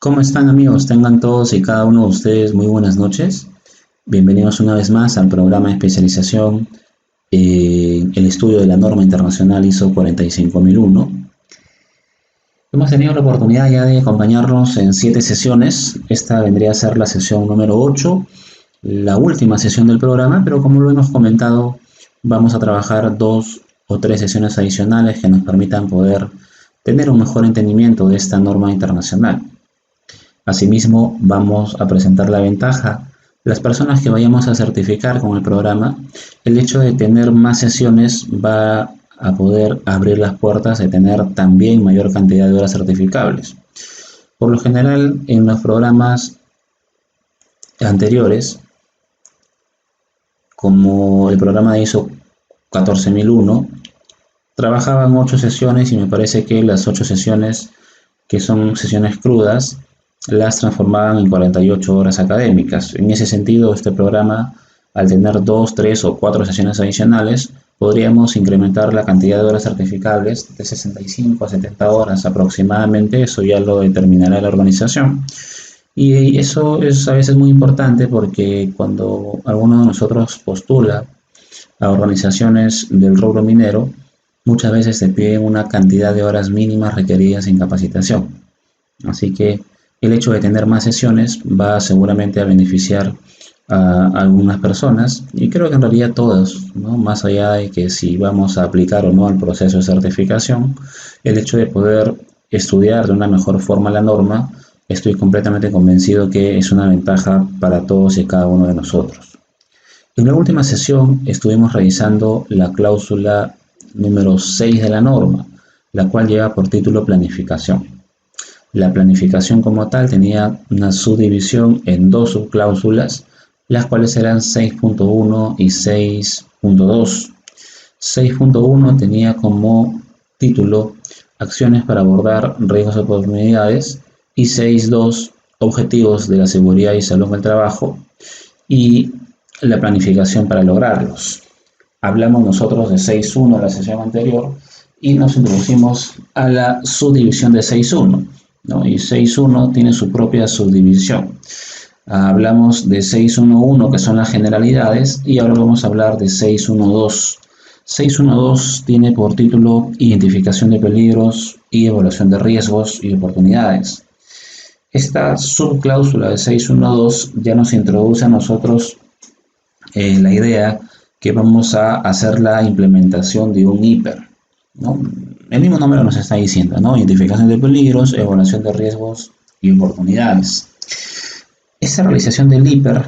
¿Cómo están amigos? Tengan todos y cada uno de ustedes muy buenas noches. Bienvenidos una vez más al programa de especialización en el estudio de la norma internacional ISO 45001. Hemos tenido la oportunidad ya de acompañarnos en 7 sesiones. Esta vendría a ser la sesión número 8, la última sesión del programa, pero como lo hemos comentado, vamos a trabajar 2 o 3 sesiones adicionales que nos permitan poder tener un mejor entendimiento de esta norma internacional. Asimismo, vamos a presentar la ventaja. Las personas que vayamos a certificar con el programa, el hecho de tener más sesiones va a poder abrir las puertas de tener también mayor cantidad de horas certificables. Por lo general, en los programas anteriores, como el programa de ISO 14001, trabajaban 8 sesiones y me parece que las 8 sesiones, que son sesiones crudas, las transformaban en 48 horas académicas. En ese sentido, este programa, al tener 2, 3 o 4 sesiones adicionales, podríamos incrementar la cantidad de horas certificables de 65 a 70 horas aproximadamente. Eso ya lo determinará la organización. Y eso es a veces muy importante porque cuando alguno de nosotros postula a organizaciones del rubro minero, muchas veces se piden una cantidad de horas mínimas requeridas en capacitación. Así que el hecho de tener más sesiones va seguramente a beneficiar a algunas personas, y creo que en realidad todas, ¿no? Más allá de que si vamos a aplicar o no al proceso de certificación, el hecho de poder estudiar de una mejor forma la norma, estoy completamente convencido que es una ventaja para todos y cada uno de nosotros. En la última sesión estuvimos revisando la cláusula número 6 de la norma, la cual lleva por título planificación. La planificación como tal tenía una subdivisión en 2 subcláusulas, las cuales eran 6.1 y 6.2. 6.1 tenía como título acciones para abordar riesgos y oportunidades, y 6.2 objetivos de la seguridad y salud en el trabajo y la planificación para lograrlos. Hablamos nosotros de 6.1 en la sesión anterior y nos introducimos a la subdivisión de 6.1, ¿no? Y 6.1 tiene su propia subdivisión. Hablamos de 6.1.1, que son las generalidades, y ahora vamos a hablar de 6.1.2. 6.1.2 tiene por título identificación de peligros y evaluación de riesgos y oportunidades. Esta subcláusula de 6.1.2 ya nos introduce a nosotros la idea que vamos a hacer la implementación de un IPER, ¿no? El mismo nombre nos está diciendo, ¿no? Identificación de peligros, evaluación de riesgos y oportunidades. Esta realización del IPER,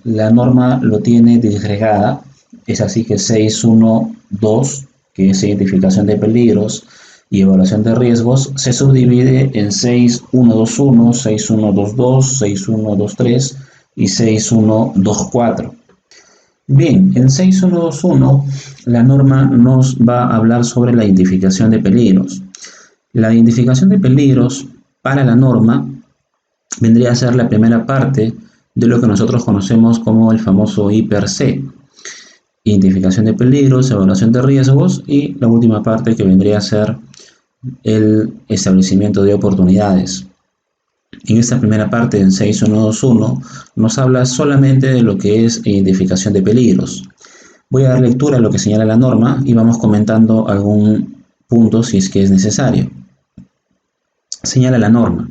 la norma lo tiene disgregada. Es así que 6.1.2, que es identificación de peligros y evaluación de riesgos, se subdivide en 6.1.2.1, 6.1.2.2, 6.1.2.3 y 6.1.2.4. Bien, en 6.1.2.1 la norma nos va a hablar sobre la identificación de peligros. La identificación de peligros para la norma vendría a ser la primera parte de lo que nosotros conocemos como el famoso IPER-C. Identificación de peligros, evaluación de riesgos, y la última parte que vendría a ser el establecimiento de oportunidades. En esta primera parte, en 6.1.2.1, nos habla solamente de lo que es identificación de peligros. Voy a dar lectura a lo que señala la norma y vamos comentando algún punto si es que es necesario. Señala la norma: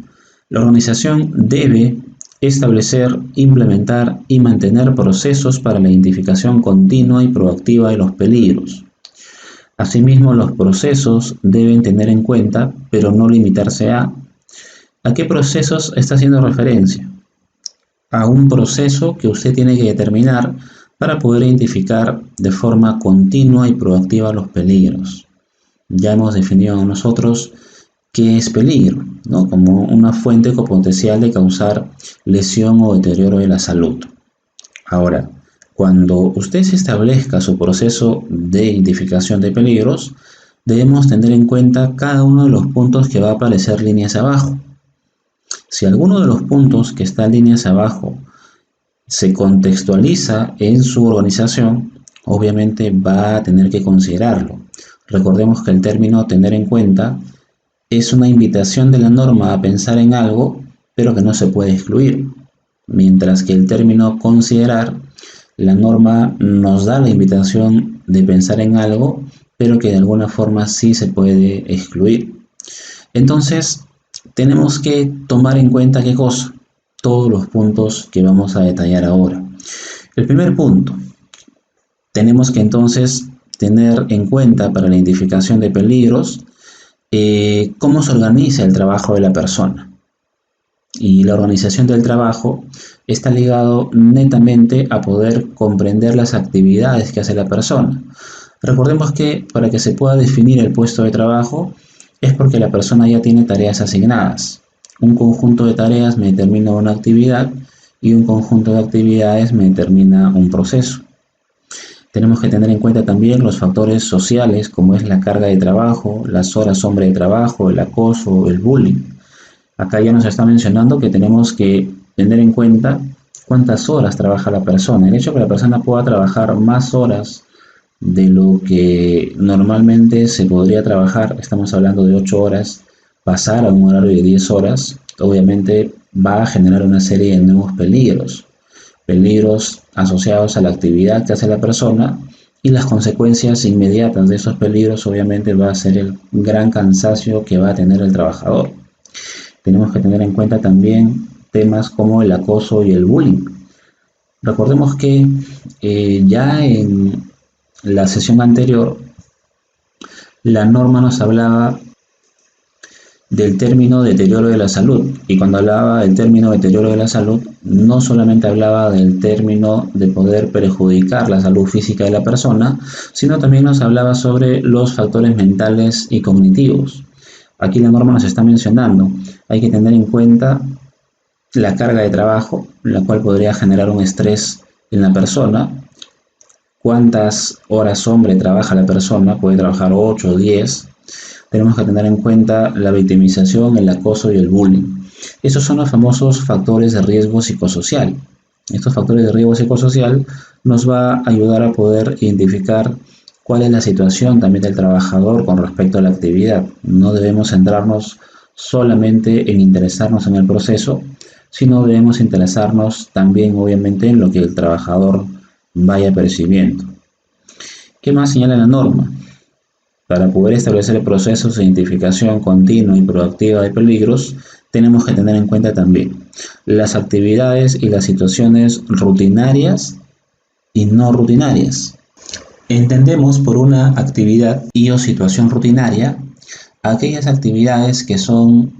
la organización debe establecer, implementar y mantener procesos para la identificación continua y proactiva de los peligros. Asimismo, los procesos deben tener en cuenta, pero no limitarse a... ¿A qué procesos está haciendo referencia? A un proceso que usted tiene que determinar para poder identificar de forma continua y proactiva los peligros. Ya hemos definido nosotros qué es peligro, ¿no? Como una fuente con potencial de causar lesión o deterioro de la salud. Ahora, cuando usted se establezca su proceso de identificación de peligros, debemos tener en cuenta cada uno de los puntos que va a aparecer líneas abajo. Si alguno de los puntos que están líneas abajo se contextualiza en su organización, obviamente va a tener que considerarlo. Recordemos que el término tener en cuenta es una invitación de la norma a pensar en algo, pero que no se puede excluir. Mientras que el término considerar, la norma nos da la invitación de pensar en algo, pero que de alguna forma sí se puede excluir. Entonces, tenemos que tomar en cuenta qué cosa, todos los puntos que vamos a detallar ahora. El primer punto, tenemos que entonces tener en cuenta para la identificación de peligros cómo se organiza el trabajo de la persona. Y la organización del trabajo está ligado netamente a poder comprender las actividades que hace la persona. Recordemos que para que se pueda definir el puesto de trabajo es porque la persona ya tiene tareas asignadas. Un conjunto de tareas me determina una actividad y un conjunto de actividades me determina un proceso. Tenemos que tener en cuenta también los factores sociales, como es la carga de trabajo, las horas hombre de trabajo, el acoso, el bullying. Acá ya nos está mencionando que tenemos que tener en cuenta cuántas horas trabaja la persona. El hecho de que la persona pueda trabajar más horas de lo que normalmente se podría trabajar, estamos hablando de 8 horas, pasar a un horario de 10 horas, obviamente va a generar una serie de nuevos peligros asociados a la actividad que hace la persona, y las consecuencias inmediatas de esos peligros obviamente va a ser el gran cansancio que va a tener el trabajador. Tenemos que tener en cuenta también temas como el acoso y el bullying. Recordemos que ya en la sesión anterior la norma nos hablaba del término deterioro de la salud, y cuando hablaba del término deterioro de la salud no solamente hablaba del término de poder perjudicar la salud física de la persona, sino también nos hablaba sobre los factores mentales y cognitivos. Aquí la norma nos está mencionando, hay que tener en cuenta la carga de trabajo, la cual podría generar un estrés en la persona. ¿Cuántas horas hombre trabaja la persona? Puede trabajar 8 o 10. Tenemos que tener en cuenta la victimización, el acoso y el bullying. Esos son los famosos factores de riesgo psicosocial. Estos factores de riesgo psicosocial nos va a ayudar a poder identificar cuál es la situación también del trabajador con respecto a la actividad. No debemos centrarnos solamente en interesarnos en el proceso, sino debemos interesarnos también obviamente en lo que el trabajador vaya percibiendo. ¿Qué más señala la norma? Para poder establecer procesos de identificación continua y proactiva de peligros, tenemos que tener en cuenta también las actividades y las situaciones rutinarias y no rutinarias. Entendemos por una actividad y o situación rutinaria aquellas actividades que son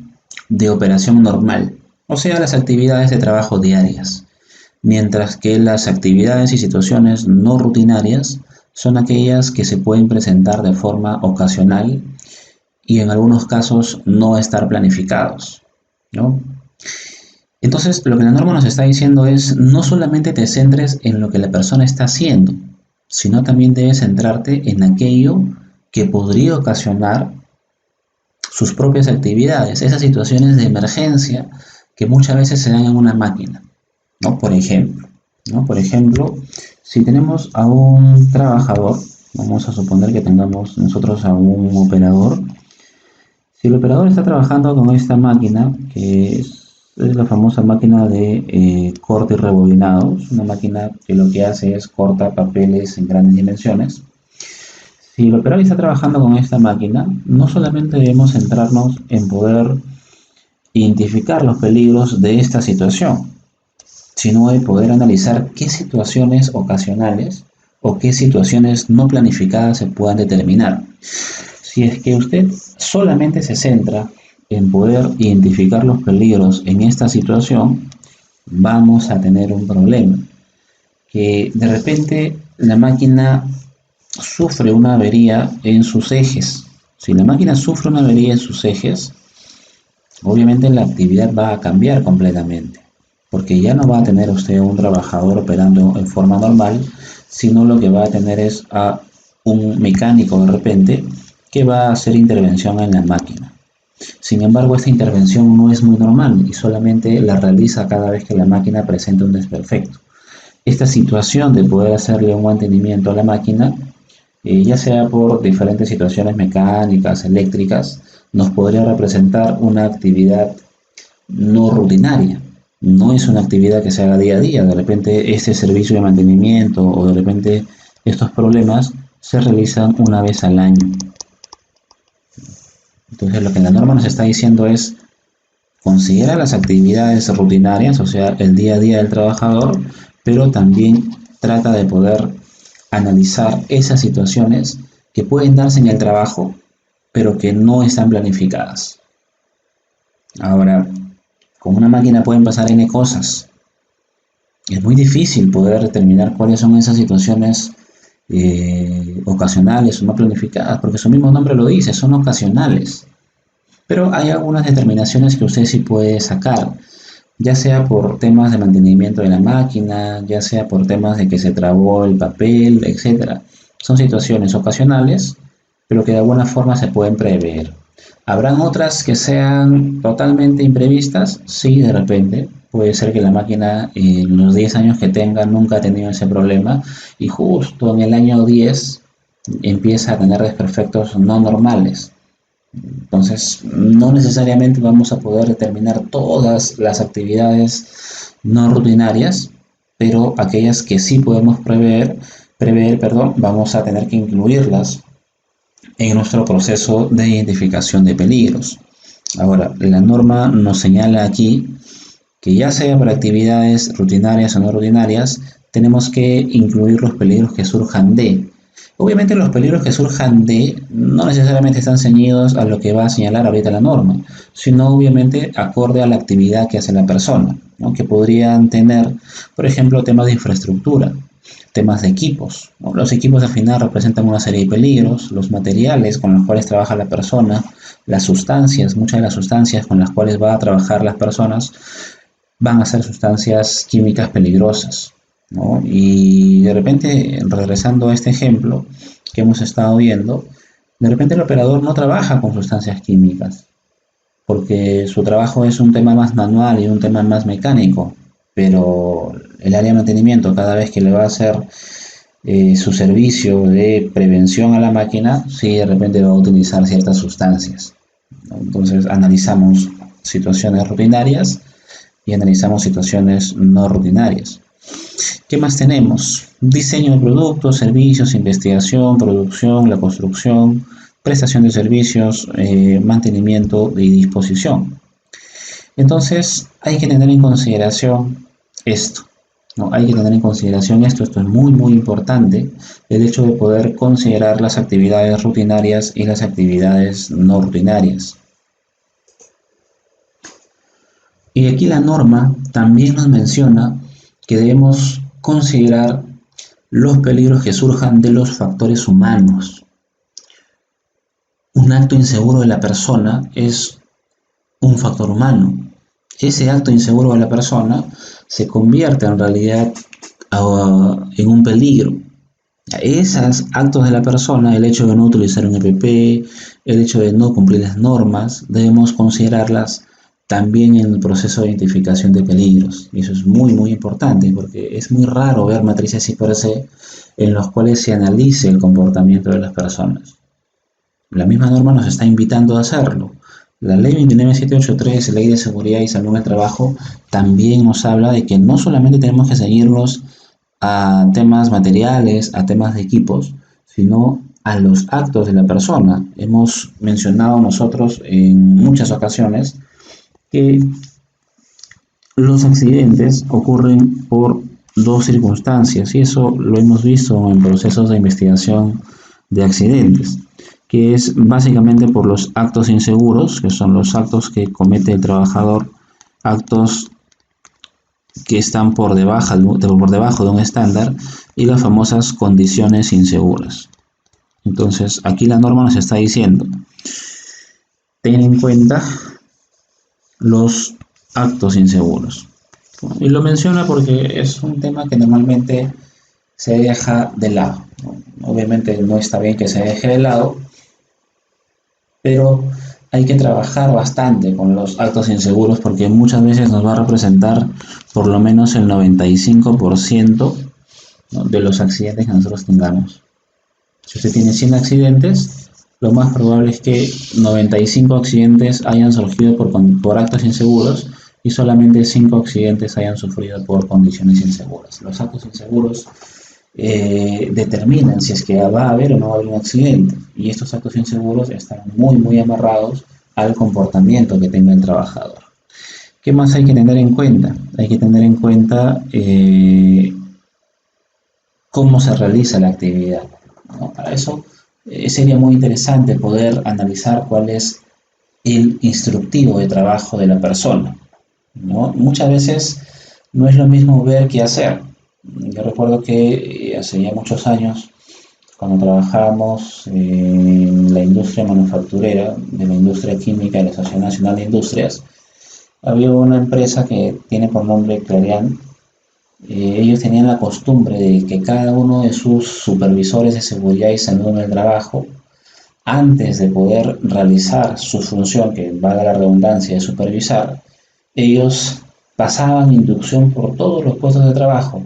de operación normal, o sea, las actividades de trabajo diarias, mientras que las actividades y situaciones no rutinarias son aquellas que se pueden presentar de forma ocasional y en algunos casos no estar planificados, ¿no? Entonces, lo que la norma nos está diciendo es no solamente te centres en lo que la persona está haciendo, sino también debes centrarte en aquello que podría ocasionar sus propias actividades, esas situaciones de emergencia que muchas veces se dan en una máquina, ¿no? Por ejemplo, si tenemos a un trabajador, vamos a suponer que tengamos nosotros a un operador. Si el operador está trabajando con esta máquina, que es la famosa máquina de corte y rebobinado, es una máquina que lo que hace es corta papeles en grandes dimensiones. Si el operador está trabajando con esta máquina, no solamente debemos centrarnos en poder identificar los peligros de esta situación, sino de poder analizar qué situaciones ocasionales o qué situaciones no planificadas se puedan determinar. Si es que usted solamente se centra en poder identificar los peligros en esta situación, vamos a tener un problema. Que de repente la máquina sufre una avería en sus ejes. Si la máquina sufre una avería en sus ejes, obviamente la actividad va a cambiar completamente, porque ya no va a tener usted un trabajador operando en forma normal, sino lo que va a tener es a un mecánico de repente que va a hacer intervención en la máquina. Sin embargo, esta intervención no es muy normal y solamente la realiza cada vez que la máquina presenta un desperfecto. Esta situación de poder hacerle un mantenimiento a la máquina, ya sea por diferentes situaciones mecánicas, eléctricas, nos podría representar una actividad no rutinaria. No es una actividad que se haga día a día. De repente este servicio de mantenimiento o de repente estos problemas se realizan una vez al año. Entonces lo que la norma nos está diciendo es: considera las actividades rutinarias, o sea, el día a día del trabajador, pero también trata de poder analizar esas situaciones que pueden darse en el trabajo, pero que no están planificadas. Ahora, con una máquina pueden pasar N cosas. Es muy difícil poder determinar cuáles son esas situaciones ocasionales o no planificadas, porque su mismo nombre lo dice, son ocasionales. Pero hay algunas determinaciones que usted sí puede sacar, ya sea por temas de mantenimiento de la máquina, ya sea por temas de que se trabó el papel, etcétera. Son situaciones ocasionales, pero que de alguna forma se pueden prever. ¿Habrán otras que sean totalmente imprevistas? Sí, de repente. Puede ser que la máquina en los 10 años que tenga nunca ha tenido ese problema y justo en el año 10 empieza a tener desperfectos no normales. Entonces, no necesariamente vamos a poder determinar todas las actividades no rutinarias, pero aquellas que sí podemos prever, vamos a tener que incluirlas en nuestro proceso de identificación de peligros. Ahora, la norma nos señala aquí que ya sea para actividades rutinarias o no rutinarias, tenemos que incluir los peligros que surjan de. Obviamente los peligros que surjan de no necesariamente están ceñidos a lo que va a señalar ahorita la norma, sino obviamente acorde a la actividad que hace la persona, ¿no? Que podrían tener, por ejemplo, temas de infraestructura, temas de equipos, ¿no? Los equipos al final representan una serie de peligros, los materiales con los cuales trabaja la persona, las sustancias, muchas de las sustancias con las cuales va a trabajar las personas van a ser sustancias químicas peligrosas, ¿no? Y de repente, regresando a este ejemplo que hemos estado viendo, de repente el operador no trabaja con sustancias químicas, porque su trabajo es un tema más manual y un tema más mecánico, pero el área de mantenimiento, cada vez que le va a hacer su servicio de prevención a la máquina, sí de repente va a utilizar ciertas sustancias, ¿no? Entonces analizamos situaciones rutinarias y analizamos situaciones no rutinarias. ¿Qué más tenemos? Diseño de productos, servicios, investigación, producción, la construcción, prestación de servicios, mantenimiento y disposición. Entonces hay que tener en consideración esto, ¿no? Hay que tener en consideración esto es muy importante, el hecho de poder considerar las actividades rutinarias y las actividades no rutinarias. Y aquí la norma también nos menciona que debemos considerar los peligros que surjan de los factores humanos. Un acto inseguro de la persona es un factor humano. Ese acto inseguro de la persona se convierte en realidad en un peligro. Esos actos de la persona, el hecho de no utilizar un EPP, el hecho de no cumplir las normas, debemos considerarlas también en el proceso de identificación de peligros. Y eso es muy importante, porque es muy raro ver matrices I+C en los cuales se analice el comportamiento de las personas. La misma norma nos está invitando a hacerlo. La ley 29783, Ley de Seguridad y Salud en el Trabajo, también nos habla de que no solamente tenemos que seguirnos a temas materiales, a temas de equipos, sino a los actos de la persona. Hemos mencionado nosotros en muchas ocasiones que los accidentes ocurren por dos circunstancias, y eso lo hemos visto en procesos de investigación de accidentes, que es básicamente por los actos inseguros, que son los actos que comete el trabajador, actos que están por debajo de un estándar, y las famosas condiciones inseguras. Entonces, aquí la norma nos está diciendo: ten en cuenta los actos inseguros. Y lo menciona porque es un tema que normalmente se deja de lado, ¿no? Obviamente no está bien que se deje de lado, pero hay que trabajar bastante con los actos inseguros, porque muchas veces nos va a representar por lo menos el 95%, ¿no?, de los accidentes que nosotros tengamos. Si usted tiene 100 accidentes, lo más probable es que 95 accidentes hayan surgido por actos inseguros, y solamente 5 accidentes hayan sufrido por condiciones inseguras. Los actos inseguros determinan si es que va a haber o no va a haber un accidente, y estos actos inseguros están muy amarrados al comportamiento que tenga el trabajador. ¿Qué más hay que tener en cuenta? Hay que tener en cuenta cómo se realiza la actividad, ¿no? Para eso sería muy interesante poder analizar cuál es el instructivo de trabajo de la persona, ¿no? Muchas veces no es lo mismo ver que hacer. Yo recuerdo que hace ya muchos años, cuando trabajábamos en la industria manufacturera, de la industria química de la Asociación Nacional de Industrias, había una empresa que tiene por nombre Clariant. Ellos tenían la costumbre de que cada uno de sus supervisores de seguridad y salud en el trabajo, antes de poder realizar su función, que valga la redundancia de supervisar, ellos pasaban inducción por todos los puestos de trabajo.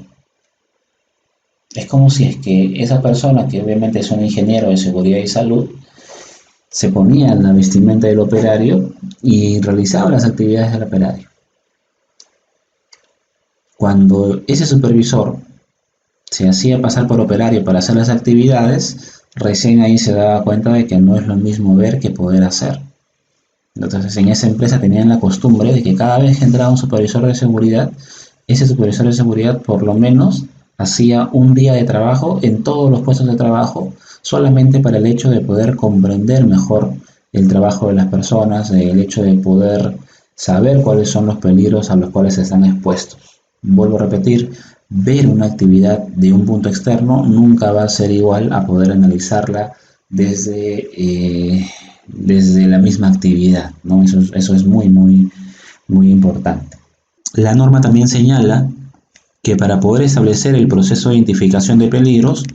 Es como si es que esa persona, que obviamente es un ingeniero de seguridad y salud, se ponía en la vestimenta del operario y realizaba las actividades del operario. Cuando ese supervisor se hacía pasar por operario para hacer las actividades, recién ahí se daba cuenta de que no es lo mismo ver que poder hacer. Entonces, en esa empresa tenían la costumbre de que cada vez que entraba un supervisor de seguridad, ese supervisor de seguridad por lo menos hacía un día de trabajo en todos los puestos de trabajo, solamente para el hecho de poder comprender mejor el trabajo de las personas, el hecho de poder saber cuáles son los peligros a los cuales están expuestos. Vuelvo a repetir, ver una actividad de un punto externo nunca va a ser igual a poder analizarla desde la misma actividad, ¿no? Eso es muy importante. La norma también señala que para poder establecer el proceso de identificación de peligros,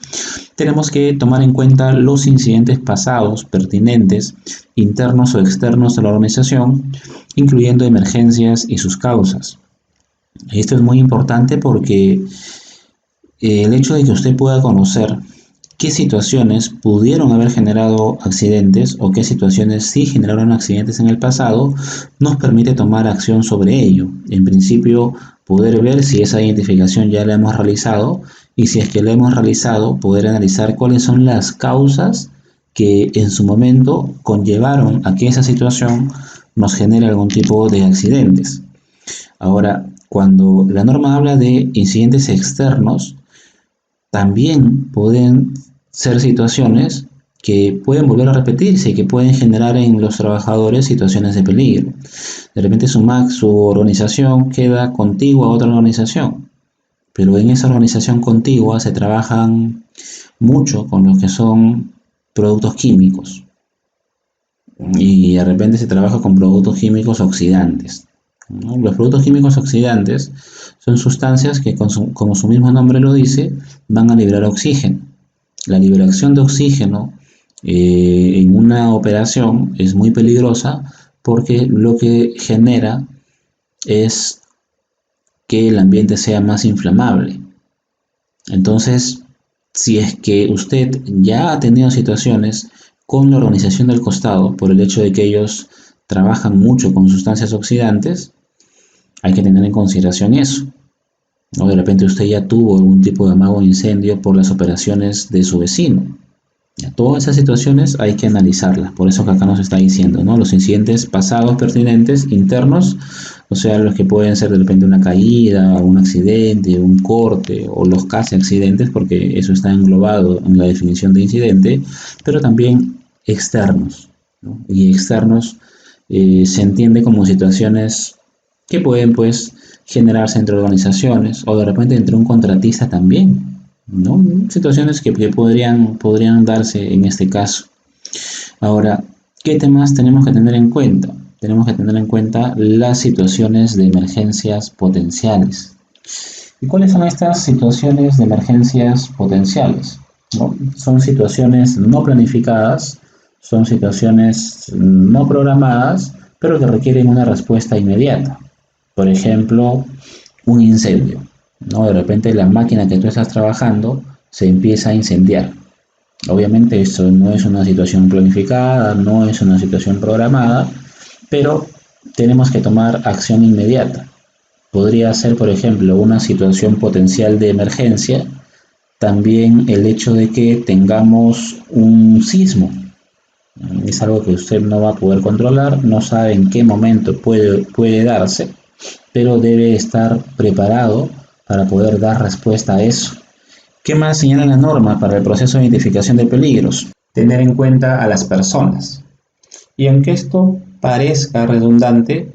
tenemos que tomar en cuenta los incidentes pasados pertinentes, internos o externos de la organización, incluyendo emergencias y sus causas. Esto es muy importante porque el hecho de que usted pueda conocer qué situaciones pudieron haber generado accidentes o qué situaciones sí generaron accidentes en el pasado nos permite tomar acción sobre ello. En principio, poder ver si esa identificación ya la hemos realizado, y si es que la hemos realizado, poder analizar cuáles son las causas que en su momento conllevaron a que esa situación nos genere algún tipo de accidentes. Ahora, cuando la norma habla de incidentes externos, también pueden ser situaciones que pueden volver a repetirse y que pueden generar en los trabajadores situaciones de peligro. De repente su organización queda contigua a otra organización, pero en esa organización contigua se trabajan mucho con lo que son productos químicos, y de repente se trabaja con productos químicos oxidantes, ¿no? Los productos químicos oxidantes son sustancias que, como su mismo nombre lo dice, van a liberar oxígeno. La liberación de oxígeno en una operación es muy peligrosa porque lo que genera es que el ambiente sea más inflamable. Entonces, si es que usted ya ha tenido situaciones con la organización del costado por el hecho de que ellos trabajan mucho con sustancias oxidantes, hay que tener en consideración eso, ¿no? De repente usted ya tuvo algún tipo de amago de incendio por las operaciones de su vecino. Todas esas situaciones hay que analizarlas, por eso que acá nos está diciendo, ¿no? Los incidentes pasados pertinentes, internos, o sea, los que pueden ser de repente una caída, un accidente, un corte, o los casi accidentes, porque eso está englobado en la definición de incidente, pero también externos, ¿no? Y externos se entiende como situaciones que pueden, pues, generarse entre organizaciones, o de repente entre un contratista también, ¿no? Situaciones que podrían darse en este caso. Ahora, ¿qué temas tenemos que tener en cuenta? Tenemos que tener en cuenta las situaciones de emergencias potenciales. ¿Y cuáles son estas situaciones de emergencias potenciales? ¿No? Son situaciones no planificadas, son situaciones no programadas, pero que requieren una respuesta inmediata. Por ejemplo, un incendio, ¿no? De repente la máquina que tú estás trabajando se empieza a incendiar. Obviamente esto no es una situación planificada, no es una situación programada, pero tenemos que tomar acción inmediata. Podría ser, por ejemplo, una situación potencial de emergencia, también el hecho de que tengamos un sismo. Es algo que usted no va a poder controlar, no sabe en qué momento puede darse, pero debe estar preparado para poder dar respuesta a eso. ¿Qué más señala la norma para el proceso de identificación de peligros? Tener en cuenta a las personas. Y aunque esto parezca redundante,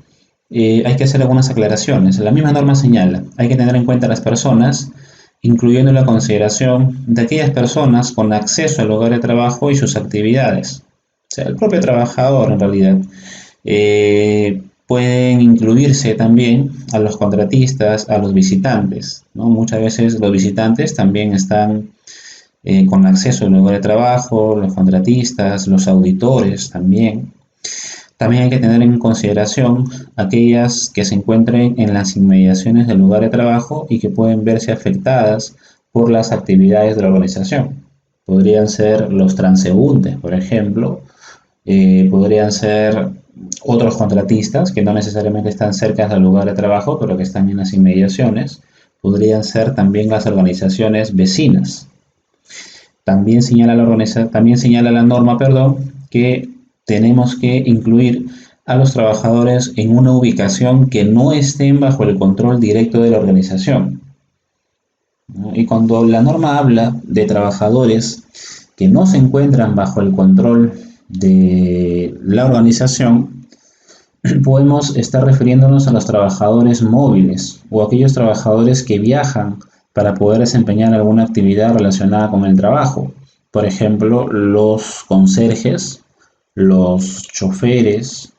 hay que hacer algunas aclaraciones. La misma norma señala, hay que tener en cuenta a las personas, incluyendo la consideración de aquellas personas con acceso al lugar de trabajo y sus actividades. O sea, el propio trabajador en realidad. Pueden incluirse también a los contratistas, a los visitantes, ¿no? Muchas veces los visitantes también están con acceso al lugar de trabajo, los contratistas, los auditores también. También hay que tener en consideración aquellas que se encuentren en las inmediaciones del lugar de trabajo y que pueden verse afectadas por las actividades de la organización. Podrían ser los transeúntes, por ejemplo, podrían ser otros contratistas que no necesariamente están cerca del lugar de trabajo, pero que están en las inmediaciones. Podrían ser también las organizaciones vecinas. También señala la norma, que tenemos que incluir a los trabajadores en una ubicación que no estén bajo el control directo de la organización, ¿no? Y cuando la norma habla de trabajadores que no se encuentran bajo el control de la organización, podemos estar refiriéndonos a los trabajadores móviles o aquellos trabajadores que viajan para poder desempeñar alguna actividad relacionada con el trabajo. Por ejemplo, los conserjes, los choferes,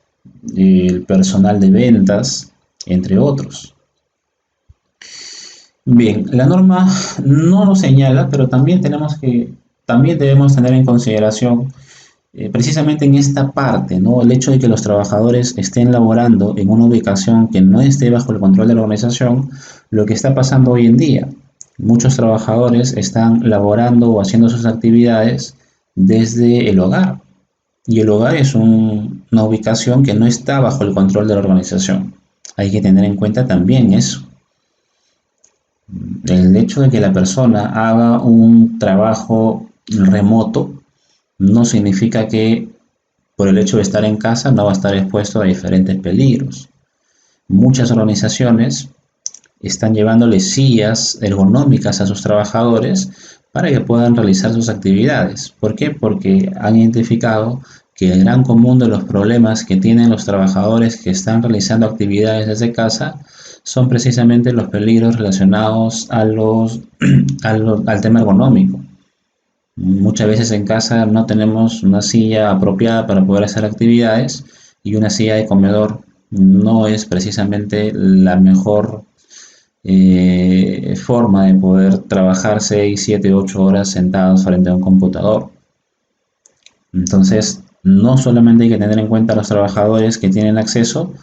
el personal de ventas, entre otros. Bien, la norma no lo señala, pero también debemos tener en consideración precisamente en esta parte, ¿no? El hecho de que los trabajadores estén laborando en una ubicación que no esté bajo el control de la organización, lo que está pasando hoy en día. Muchos trabajadores están laborando o haciendo sus actividades desde el hogar. Y el hogar es una ubicación que no está bajo el control de la organización. Hay que tener en cuenta también eso. El hecho de que la persona haga un trabajo remoto no significa que por el hecho de estar en casa no va a estar expuesto a diferentes peligros. Muchas organizaciones están llevándole sillas ergonómicas a sus trabajadores para que puedan realizar sus actividades. ¿Por qué? Porque han identificado que el gran común de los problemas que tienen los trabajadores que están realizando actividades desde casa son precisamente los peligros relacionados al tema ergonómico. Muchas veces en casa no tenemos una silla apropiada para poder hacer actividades y una silla de comedor no es precisamente la mejor forma de poder trabajar 6, 7, 8 horas sentados frente a un computador. Entonces, no solamente hay que tener en cuenta a los trabajadores que tienen acceso,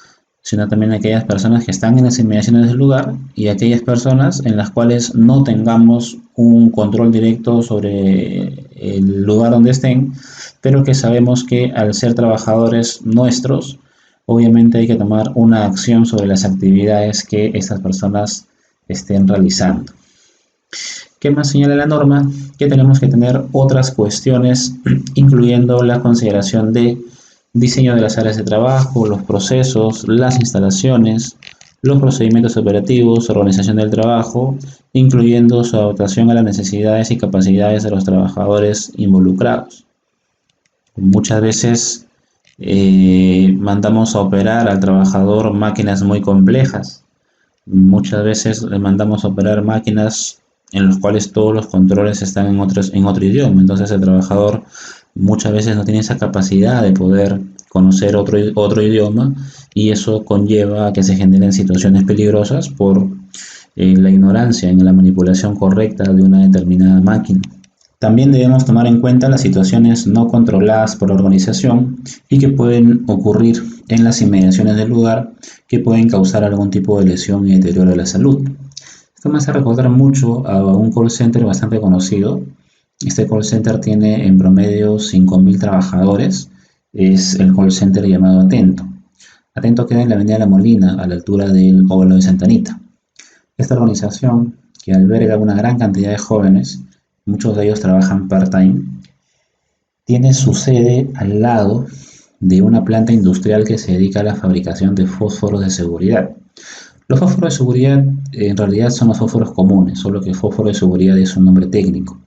sino también a aquellas personas que están en las inmediaciones del lugar y aquellas personas en las cuales no tengamos un control directo sobre el lugar donde estén, pero que sabemos que al ser trabajadores nuestros, obviamente hay que tomar una acción sobre las actividades que estas personas estén realizando. ¿Qué más señala la norma? Que tenemos que tener otras cuestiones, incluyendo la consideración de diseño de las áreas de trabajo, los procesos, las instalaciones, los procedimientos operativos, organización del trabajo, incluyendo su adaptación a las necesidades y capacidades de los trabajadores involucrados. Muchas veces mandamos a operar al trabajador máquinas muy complejas. Muchas veces le mandamos a operar máquinas en las cuales todos los controles están en otro idioma. Entonces el trabajador muchas veces no tiene esa capacidad de poder conocer otro idioma y eso conlleva a que se generen situaciones peligrosas por la ignorancia en la manipulación correcta de una determinada máquina. También debemos tomar en cuenta las situaciones no controladas por la organización y que pueden ocurrir en las inmediaciones del lugar que pueden causar algún tipo de lesión y deterioro de la salud. Esto me hace recordar mucho a un call center bastante conocido. Este call center tiene en promedio 5.000 trabajadores. Es el call center llamado Atento. Atento queda en la avenida La Molina, a la altura del óvalo de Santa Anita. Esta organización, que alberga una gran cantidad de jóvenes, muchos de ellos trabajan part-time, tiene su sede al lado de una planta industrial que se dedica a la fabricación de fósforos de seguridad. Los fósforos de seguridad en realidad son los fósforos comunes, solo que fósforo de seguridad es un nombre técnico.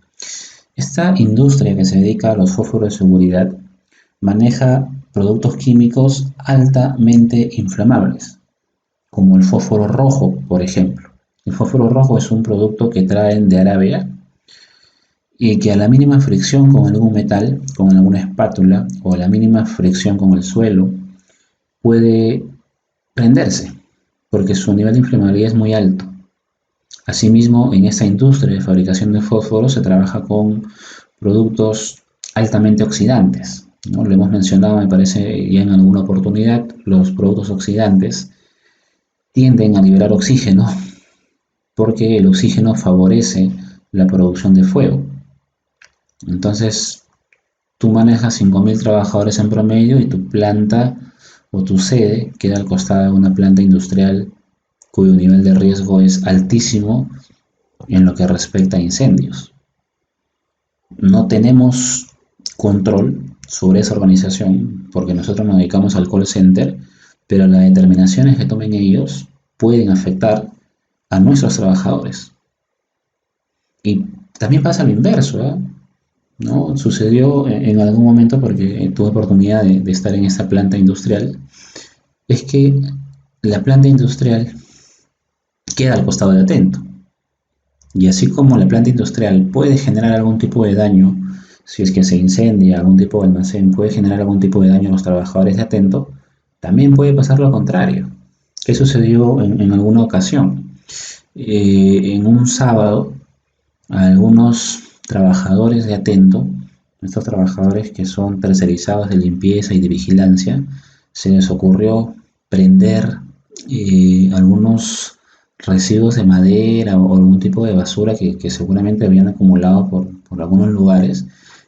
Esta industria que se dedica a los fósforos de seguridad maneja productos químicos altamente inflamables, como el fósforo rojo, por ejemplo. El fósforo rojo es un producto que traen de Arabia y que a la mínima fricción con algún metal, con alguna espátula o a la mínima fricción con el suelo, puede prenderse, porque su nivel de inflamabilidad es muy alto. Asimismo, en esta industria de fabricación de fósforos se trabaja con productos altamente oxidantes, ¿no? Lo hemos mencionado, me parece, ya en alguna oportunidad, los productos oxidantes tienden a liberar oxígeno porque el oxígeno favorece la producción de fuego. Entonces, tú manejas 5.000 trabajadores en promedio y tu planta o tu sede queda al costado de una planta industrial cuyo nivel de riesgo es altísimo en lo que respecta a incendios. No tenemos control sobre esa organización porque nosotros nos dedicamos al call center, pero las determinaciones que tomen ellos pueden afectar a nuestros trabajadores. Y también pasa lo inverso, ¿eh? ¿No? Sucedió en algún momento, porque tuve oportunidad de estar en esta planta industrial, es que la planta industrial queda al costado de Atento. Y así como la planta industrial puede generar algún tipo de daño, si es que se incendia algún tipo de almacén, puede generar algún tipo de daño a los trabajadores de Atento, también puede pasar lo contrario. ¿Qué sucedió en alguna ocasión? En un sábado, algunos trabajadores de Atento, estos trabajadores que son tercerizados de limpieza y de vigilancia, se les ocurrió prender algunos residuos de madera o algún tipo de basura que seguramente habían acumulado por algunos lugares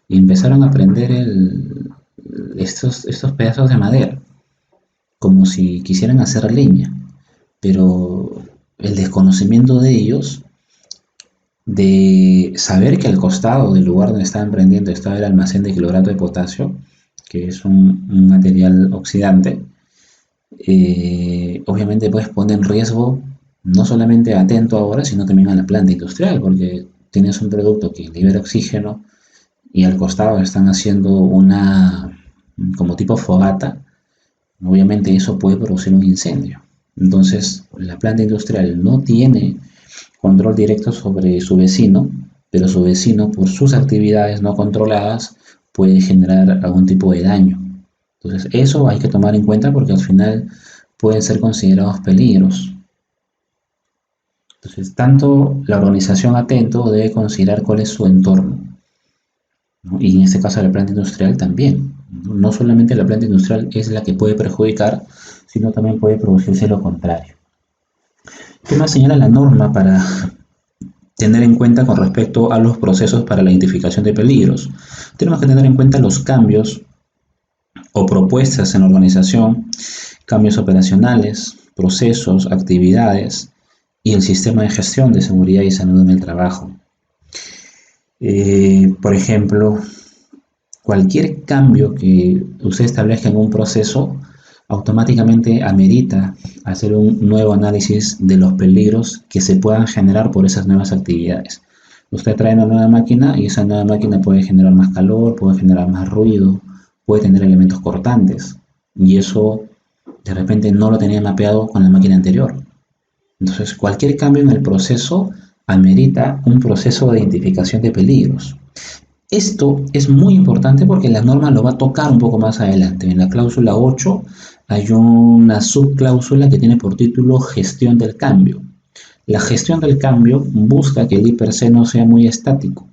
y empezaron a prender estos pedazos de madera como si quisieran hacer leña, pero el desconocimiento de ellos de saber que al costado del lugar donde estaban prendiendo estaba el almacén de clorato de potasio, que es un material oxidante, obviamente pues pone en riesgo no solamente a Atento ahora, sino también a la planta industrial, porque tienes un producto que libera oxígeno y al costado están haciendo una como tipo fogata, obviamente eso puede producir un incendio. Entonces la planta industrial no tiene control directo sobre su vecino, pero su vecino por sus actividades no controladas puede generar algún tipo de daño. Entonces eso hay que tomar en cuenta porque al final pueden ser considerados peligros. Entonces tanto la organización Atento debe considerar cuál es su entorno, ¿no? Y en este caso la planta industrial también. No solamente la planta industrial es la que puede perjudicar, sino también puede producirse lo contrario. ¿Qué más señala la norma para tener en cuenta con respecto a los procesos para la identificación de peligros? Tenemos que tener en cuenta los cambios o propuestas en la organización, cambios operacionales, procesos, actividades y el sistema de gestión de seguridad y salud en el trabajo. Por ejemplo, cualquier cambio que usted establezca en un proceso automáticamente amerita hacer un nuevo análisis de los peligros que se puedan generar por esas nuevas actividades. Usted trae una nueva máquina y esa nueva máquina puede generar más calor, puede generar más ruido, puede tener elementos cortantes y eso de repente no lo tenía mapeado con la máquina anterior. Entonces cualquier cambio en el proceso amerita un proceso de identificación de peligros. Esto es muy importante porque la norma lo va a tocar un poco más adelante. En la cláusula 8 hay una subcláusula que tiene por título gestión del cambio. La gestión del cambio busca que el I per C no sea muy estático.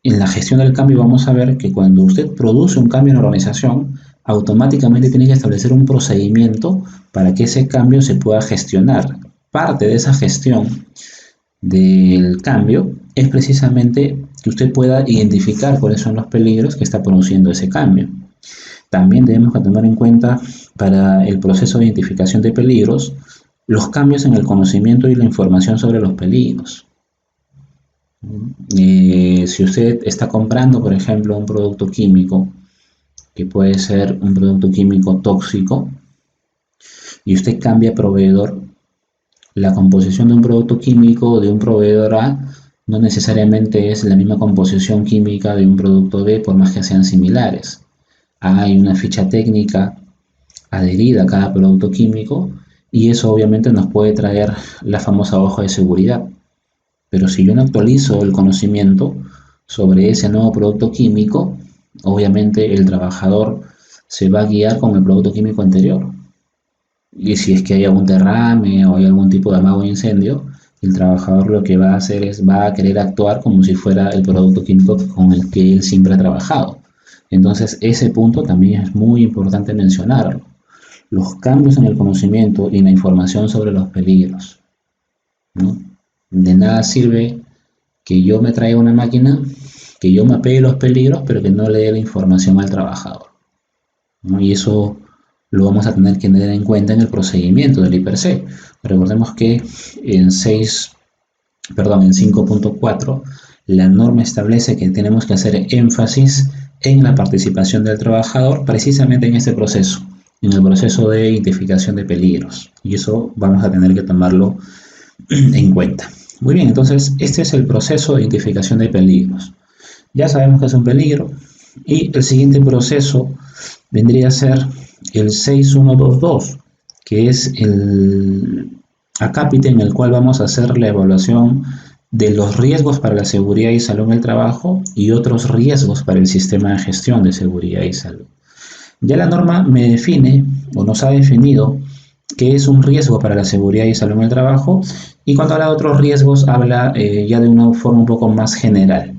En la gestión del cambio vamos a ver que cuando usted produce un cambio en la organización, automáticamente tiene que establecer un procedimiento para que ese cambio se pueda gestionar. Parte de esa gestión del cambio es precisamente que usted pueda identificar cuáles son los peligros que está produciendo ese cambio. también debemos tener en cuenta para el proceso de identificación de peligros los cambios en el conocimiento y la información sobre los peligros. Si usted está comprando, por ejemplo, un producto químico, que puede ser un producto químico tóxico, y usted cambia proveedor, la composición de un producto químico de un proveedor A no necesariamente es la misma composición química de un producto B, por más que sean similares. Hay una ficha técnica adherida a cada producto químico y eso obviamente nos puede traer la famosa hoja de seguridad. Pero si yo no actualizo el conocimiento sobre ese nuevo producto químico, obviamente el trabajador se va a guiar con el producto químico anterior. Y si es que hay algún derrame o hay algún tipo de amago o incendio, el trabajador lo que va a hacer es, va a querer actuar como si fuera el producto químico con el que él siempre ha trabajado. Entonces ese punto también es muy importante mencionarlo. Los cambios en el conocimiento y la información sobre los peligros, ¿no? De nada sirve que yo me traiga una máquina, que yo mapeé los peligros, pero que no le dé la información al trabajador, ¿no? Y eso lo vamos a tener que tener en cuenta en el procedimiento del IPRC. Recordemos que en 5.4 la norma establece que tenemos que hacer énfasis en la participación del trabajador precisamente en este proceso, en el proceso de identificación de peligros. Y eso vamos a tener que tomarlo en cuenta. Muy bien, entonces este es el proceso de identificación de peligros. Ya sabemos que es un peligro y el siguiente proceso vendría a ser el 6122, que es el acápite en el cual vamos a hacer la evaluación de los riesgos para la seguridad y salud en el trabajo y otros riesgos para el sistema de gestión de seguridad y salud. Ya la norma me define o nos ha definido qué es un riesgo para la seguridad y salud en el trabajo, y cuando habla de otros riesgos habla ya de una forma un poco más general.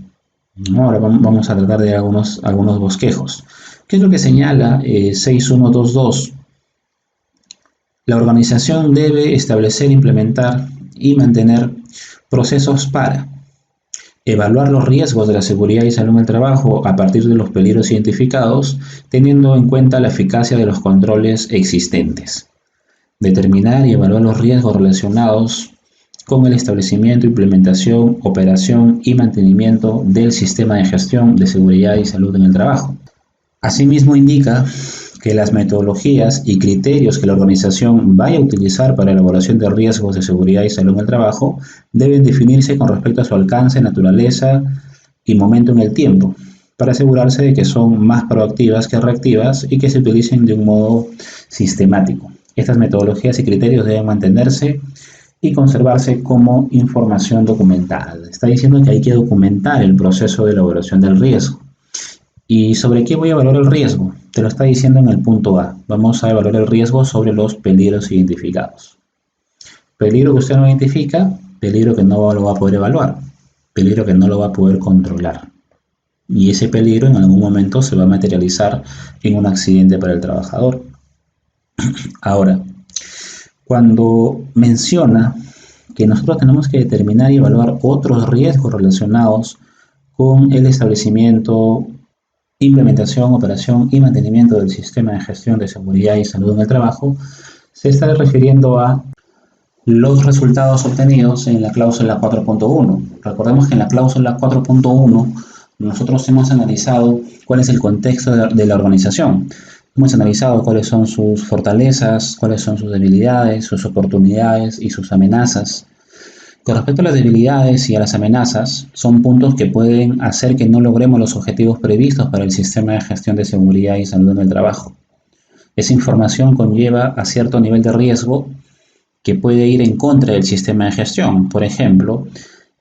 Ahora vamos a tratar de algunos bosquejos. ¿Qué es lo que señala 6122? La organización debe establecer, implementar y mantener procesos para evaluar los riesgos de la seguridad y salud en el trabajo a partir de los peligros identificados, teniendo en cuenta la eficacia de los controles existentes. Determinar y evaluar los riesgos relacionados con el establecimiento, implementación, operación y mantenimiento del sistema de gestión de seguridad y salud en el trabajo. Asimismo, indica que las metodologías y criterios que la organización vaya a utilizar para la elaboración de riesgos de seguridad y salud en el trabajo deben definirse con respecto a su alcance, naturaleza y momento en el tiempo, para asegurarse de que son más proactivas que reactivas y que se utilicen de un modo sistemático. Estas metodologías y criterios deben mantenerse y conservarse como información documentada. Está diciendo que hay que documentar el proceso de elaboración del riesgo. ¿Y sobre qué voy a evaluar el riesgo? Te lo está diciendo en el punto A. Vamos a evaluar el riesgo sobre los peligros identificados. Peligro que usted no identifica, peligro que no lo va a poder evaluar, peligro que no lo va a poder controlar. Y ese peligro en algún momento se va a materializar en un accidente para el trabajador. Ahora, cuando menciona que nosotros tenemos que determinar y evaluar otros riesgos relacionados con el establecimiento, implementación, operación y mantenimiento del sistema de gestión de seguridad y salud en el trabajo, se está refiriendo a los resultados obtenidos en la cláusula 4.1. Recordemos que en la cláusula 4.1 nosotros hemos analizado cuál es el contexto de la organización. Hemos analizado cuáles son sus fortalezas, cuáles son sus debilidades, sus oportunidades y sus amenazas. Con respecto a las debilidades y a las amenazas, son puntos que pueden hacer que no logremos los objetivos previstos para el sistema de gestión de seguridad y salud en el trabajo. Esa información conlleva a cierto nivel de riesgo que puede ir en contra del sistema de gestión. Por ejemplo,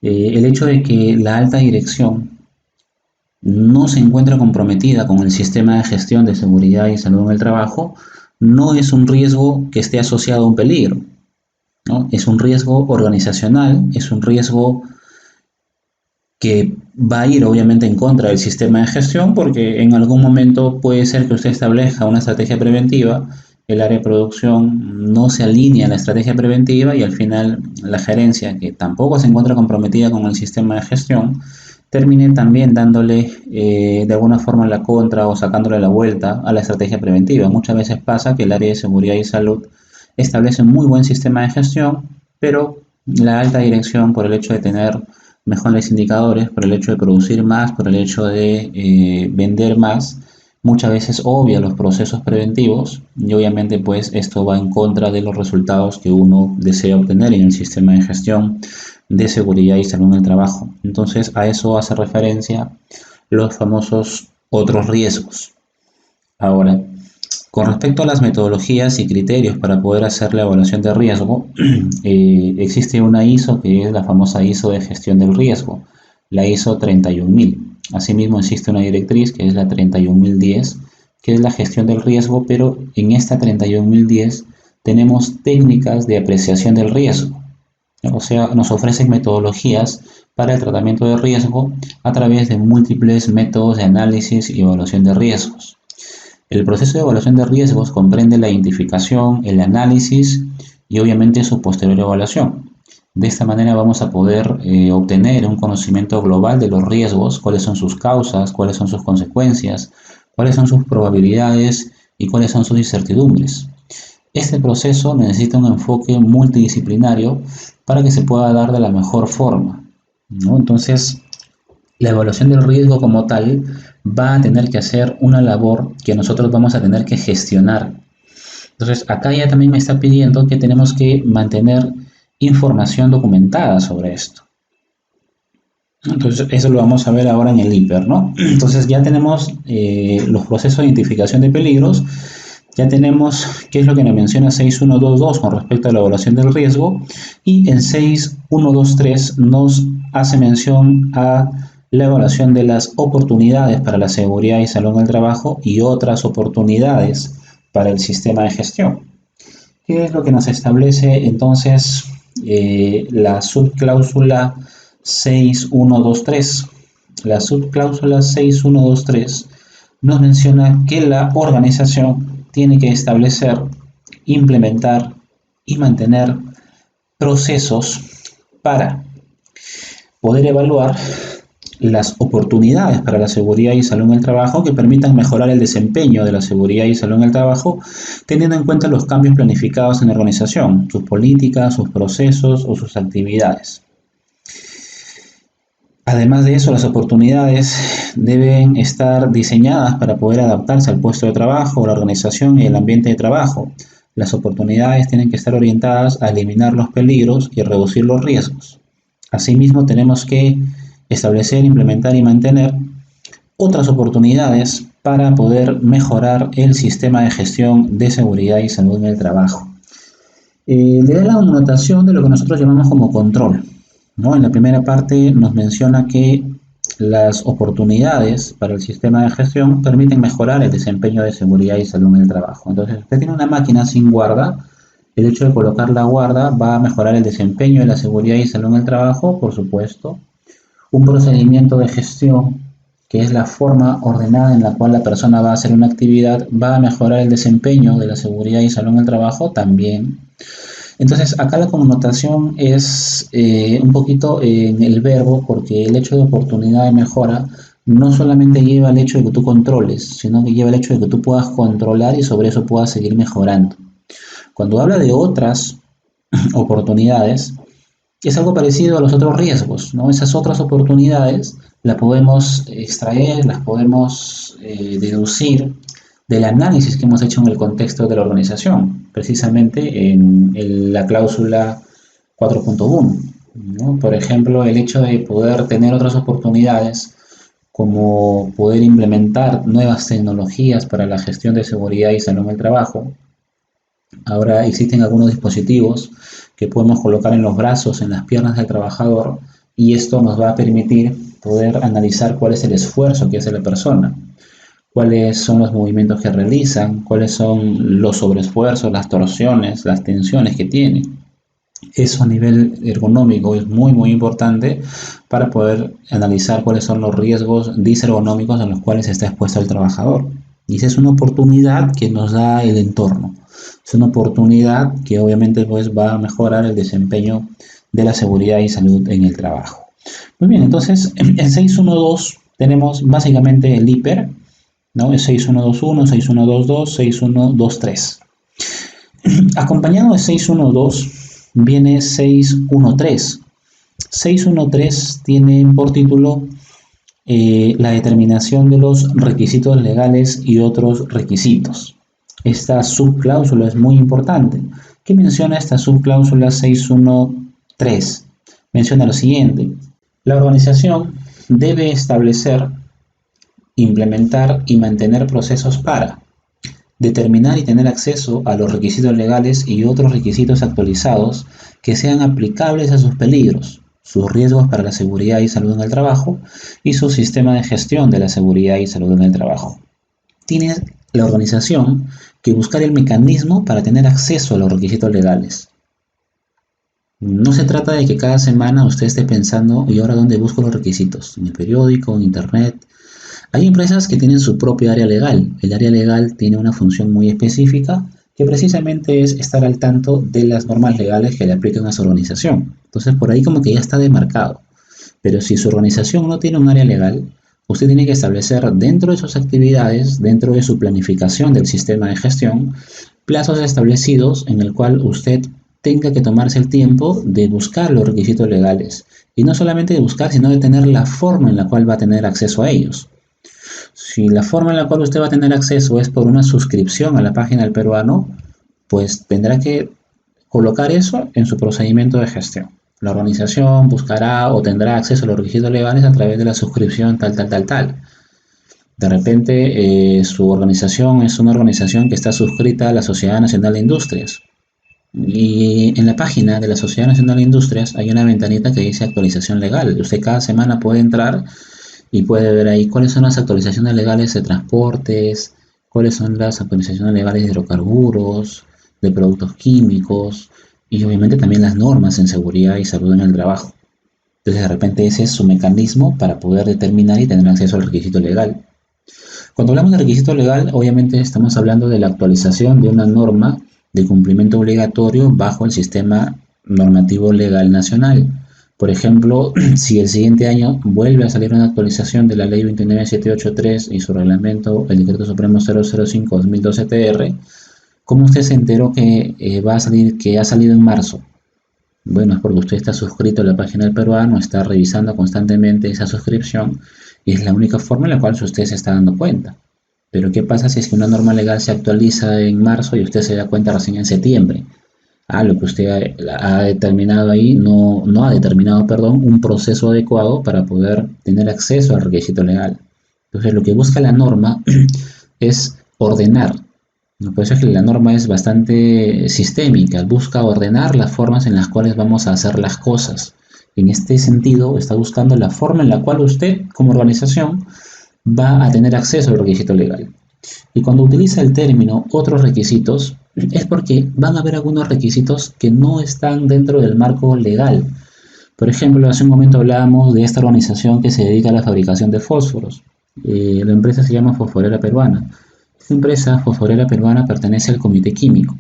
el hecho de que la alta dirección no se encuentra comprometida con el sistema de gestión de seguridad y salud en el trabajo no es un riesgo que esté asociado a un peligro, ¿no? Es un riesgo organizacional, es un riesgo que va a ir obviamente en contra del sistema de gestión, porque en algún momento puede ser que usted establezca una estrategia preventiva, el área de producción no se alinea a la estrategia preventiva y al final la gerencia, que tampoco se encuentra comprometida con el sistema de gestión, termine también dándole de alguna forma la contra o sacándole la vuelta a la estrategia preventiva. Muchas veces pasa que el área de seguridad y salud establece un muy buen sistema de gestión, pero la alta dirección, por el hecho de tener mejores indicadores, por el hecho de producir más, por el hecho de vender más, muchas veces obvia los procesos preventivos y obviamente pues esto va en contra de los resultados que uno desea obtener en el sistema de gestión de seguridad y salud en el trabajo. Entonces a eso hace referencia los famosos otros riesgos. Ahora, con respecto a las metodologías y criterios para poder hacer la evaluación de riesgo, existe una ISO que es la famosa ISO de gestión del riesgo, la ISO 31000. Asimismo existe una directriz que es la 31010, que es la gestión del riesgo, pero en esta 31010 tenemos técnicas de apreciación del riesgo. O sea, nos ofrecen metodologías para el tratamiento de riesgo a través de múltiples métodos de análisis y evaluación de riesgos. El proceso de evaluación de riesgos comprende la identificación, el análisis y obviamente su posterior evaluación. De esta manera vamos a poder obtener un conocimiento global de los riesgos, cuáles son sus causas, cuáles son sus consecuencias, cuáles son sus probabilidades y cuáles son sus incertidumbres. Este proceso necesita un enfoque multidisciplinario para que se pueda dar de la mejor forma, ¿no? Entonces, la evaluación del riesgo como tal va a tener que hacer una labor que nosotros vamos a tener que gestionar. Entonces, acá ya también me está pidiendo que tenemos que mantener información documentada sobre esto. Entonces, eso lo vamos a ver ahora en el IPER, ¿no? Entonces, ya tenemos los procesos de identificación de peligros, ya tenemos qué es lo que nos menciona 6122 con respecto a la evaluación del riesgo, y en 6123 nos hace mención a la evaluación de las oportunidades para la seguridad y salud en el trabajo y otras oportunidades para el sistema de gestión. ¿Qué es lo que nos establece entonces la subcláusula 6123? La subcláusula 6123 nos menciona que la organización tiene que establecer, implementar y mantener procesos para poder evaluar las oportunidades para la seguridad y salud en el trabajo que permitan mejorar el desempeño de la seguridad y salud en el trabajo, teniendo en cuenta los cambios planificados en la organización, sus políticas, sus procesos o sus actividades. Además de eso, las oportunidades deben estar diseñadas para poder adaptarse al puesto de trabajo, la organización y el ambiente de trabajo. Las oportunidades tienen que estar orientadas a eliminar los peligros y reducir los riesgos. Asimismo, tenemos que establecer, implementar y mantener otras oportunidades para poder mejorar el sistema de gestión de seguridad y salud en el trabajo. Le da la connotación de lo que nosotros llamamos como control, ¿no? En la primera parte nos menciona que las oportunidades para el sistema de gestión permiten mejorar el desempeño de seguridad y salud en el trabajo. Entonces, usted tiene una máquina sin guarda, el hecho de colocar la guarda va a mejorar el desempeño de la seguridad y salud en el trabajo, por supuesto. Un procedimiento de gestión, que es la forma ordenada en la cual la persona va a hacer una actividad, va a mejorar el desempeño de la seguridad y salud en el trabajo también. Entonces, acá la connotación es un poquito en el verbo, porque el hecho de oportunidad de mejora no solamente lleva al hecho de que tú controles, sino que lleva el hecho de que tú puedas controlar y sobre eso puedas seguir mejorando. Cuando habla de otras oportunidades, es algo parecido a los otros riesgos, ¿no? Esas otras oportunidades las podemos extraer, las podemos deducir del análisis que hemos hecho en el contexto de la organización, precisamente en la cláusula 4.1, ¿no? Por ejemplo, el hecho de poder tener otras oportunidades, como poder implementar nuevas tecnologías para la gestión de seguridad y salud en el trabajo. Ahora existen algunos dispositivos que podemos colocar en los brazos, en las piernas del trabajador, y esto nos va a permitir poder analizar cuál es el esfuerzo que hace la persona, cuáles son los movimientos que realizan, cuáles son los sobreesfuerzos, las torsiones, las tensiones que tiene. Eso a nivel ergonómico es muy importante para poder analizar cuáles son los riesgos disergonómicos a los cuales está expuesto el trabajador. Y esa es una oportunidad que nos da el entorno. Es una oportunidad que obviamente pues va a mejorar el desempeño de la seguridad y salud en el trabajo. Muy bien, entonces en 612 tenemos básicamente el hiper, ¿no? Es 6121, 6122, 6123. Acompañado de 612 viene 613. 613 tiene por título la determinación de los requisitos legales y otros requisitos. Esta subcláusula es muy importante. ¿Qué menciona esta subcláusula 613? Menciona lo siguiente: la organización debe establecer, implementar y mantener procesos para determinar y tener acceso a los requisitos legales y otros requisitos actualizados que sean aplicables a sus peligros, sus riesgos para la seguridad y salud en el trabajo y su sistema de gestión de la seguridad y salud en el trabajo. Tiene la organización que buscar el mecanismo para tener acceso a los requisitos legales. No se trata de que cada semana usted esté pensando, ¿y ahora dónde busco los requisitos? ¿En el periódico, en internet? Hay empresas que tienen su propia área legal. El área legal tiene una función muy específica que precisamente es estar al tanto de las normas legales que le aplican a su organización. Entonces por ahí como que ya está demarcado. Pero si su organización no tiene un área legal, usted tiene que establecer dentro de sus actividades, dentro de su planificación del sistema de gestión, plazos establecidos en el cual usted tenga que tomarse el tiempo de buscar los requisitos legales. Y no solamente de buscar, sino de tener la forma en la cual va a tener acceso a ellos. Si la forma en la cual usted va a tener acceso es por una suscripción a la página del peruano, pues tendrá que colocar eso en su procedimiento de gestión. La organización buscará o tendrá acceso a los requisitos legales a través de la suscripción tal, tal, tal, tal. De repente, su organización es una organización que está suscrita a la Sociedad Nacional de Industrias. Y en la página de la Sociedad Nacional de Industrias hay una ventanita que dice actualización legal. Usted cada semana puede entrar y puede ver ahí cuáles son las actualizaciones legales de transportes, cuáles son las actualizaciones legales de hidrocarburos, de productos químicos y obviamente también las normas en seguridad y salud en el trabajo. Entonces de repente ese es su mecanismo para poder determinar y tener acceso al requisito legal. Cuando hablamos de requisito legal, obviamente estamos hablando de la actualización de una norma de cumplimiento obligatorio bajo el sistema normativo legal nacional. Por ejemplo, si el siguiente año vuelve a salir una actualización de la Ley 29783 y su reglamento, el Decreto Supremo 005-2012-TR, ¿cómo usted se enteró que va a salir, que ha salido en marzo? Bueno, es porque usted está suscrito a la página del peruano, está revisando constantemente esa suscripción y es la única forma en la cual usted se está dando cuenta. Pero ¿qué pasa si es que una norma legal se actualiza en marzo y usted se da cuenta recién en septiembre? Lo que usted ha determinado ahí no ha determinado, perdón, un proceso adecuado para poder tener acceso al requisito legal. Entonces, lo que busca la norma es ordenar. Por eso es que la norma es bastante sistémica, busca ordenar las formas en las cuales vamos a hacer las cosas. En este sentido, está buscando la forma en la cual usted, como organización, va a tener acceso al requisito legal. Y cuando utiliza el término otros requisitos, es porque van a haber algunos requisitos que no están dentro del marco legal. Por ejemplo, hace un momento hablábamos de esta organización que se dedica a la fabricación de fósforos. La empresa se llama Fosforera Peruana. Esta empresa, Fosforera Peruana, pertenece al Comité Químico.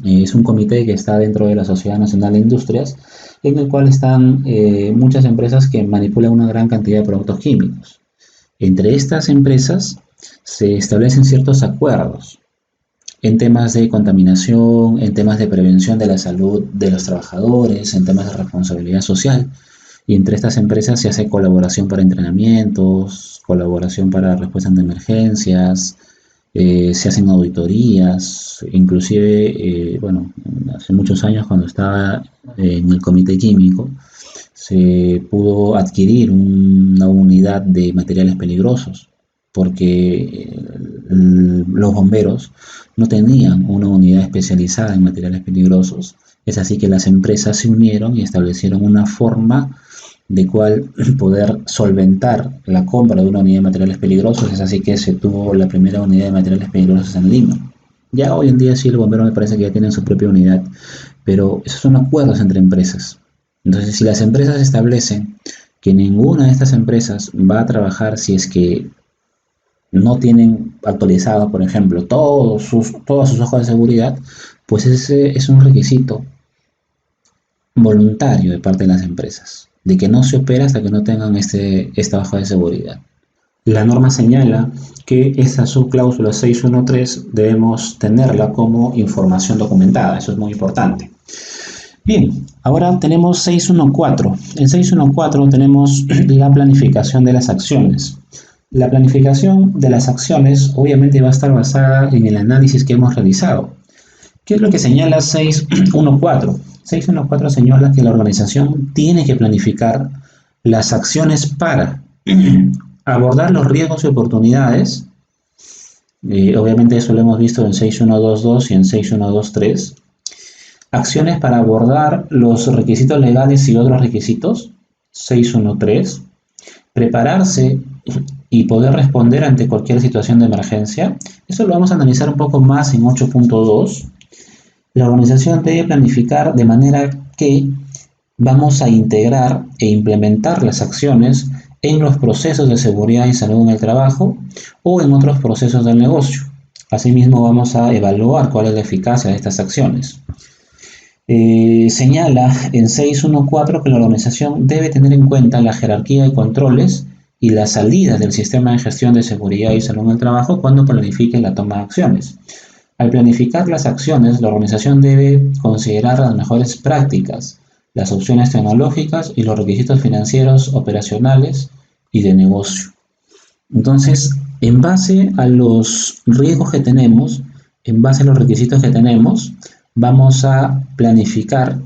Es un comité que está dentro de la Sociedad Nacional de Industrias, en el cual están muchas empresas que manipulan una gran cantidad de productos químicos. Entre estas empresas se establecen ciertos acuerdos en temas de contaminación, en temas de prevención de la salud de los trabajadores, en temas de responsabilidad social. Y entre estas empresas se hace colaboración para entrenamientos, colaboración para respuestas de emergencias, se hacen auditorías, inclusive, bueno, hace muchos años cuando estaba en el Comité Químico, se pudo adquirir una unidad de materiales peligrosos porque los bomberos no tenían una unidad especializada en materiales peligrosos. Es así que las empresas se unieron y establecieron una forma de cual poder solventar la compra de una unidad de materiales peligrosos. Es así que se tuvo la primera unidad de materiales peligrosos en Lima. Ya hoy en día sí, los bomberos me parece que ya tienen su propia unidad, pero esos son acuerdos entre empresas. Entonces, si las empresas establecen que ninguna de estas empresas va a trabajar si es que no tienen actualizado, por ejemplo, todas sus hojas de seguridad, pues ese es un requisito voluntario de parte de las empresas, de que no se opera hasta que no tengan esta baja de seguridad. La norma señala que esta subcláusula 613 debemos tenerla como información documentada, eso es muy importante. Bien, ahora tenemos 614. En 614 tenemos la planificación de las acciones. La planificación de las acciones obviamente va a estar basada en el análisis que hemos realizado. ¿Qué es lo que señala 614? 614 señala que la organización tiene que planificar las acciones para abordar los riesgos y oportunidades. Obviamente eso lo hemos visto en 6122 y en 6123. Acciones para abordar los requisitos legales y otros requisitos, 613. Prepararse y poder responder ante cualquier situación de emergencia. Eso lo vamos a analizar un poco más en 8.2. La organización debe planificar de manera que vamos a integrar e implementar las acciones en los procesos de seguridad y salud en el trabajo o en otros procesos del negocio. Asimismo, vamos a evaluar cuál es la eficacia de estas acciones. Señala en 614 que la organización debe tener en cuenta la jerarquía de controles y las salidas del sistema de gestión de seguridad y salud en el trabajo cuando planifique la toma de acciones. Al planificar las acciones, la organización debe considerar las mejores prácticas, las opciones tecnológicas y los requisitos financieros, operacionales y de negocio. Entonces, en base a los riesgos que tenemos, en base a los requisitos que tenemos, vamos a planificar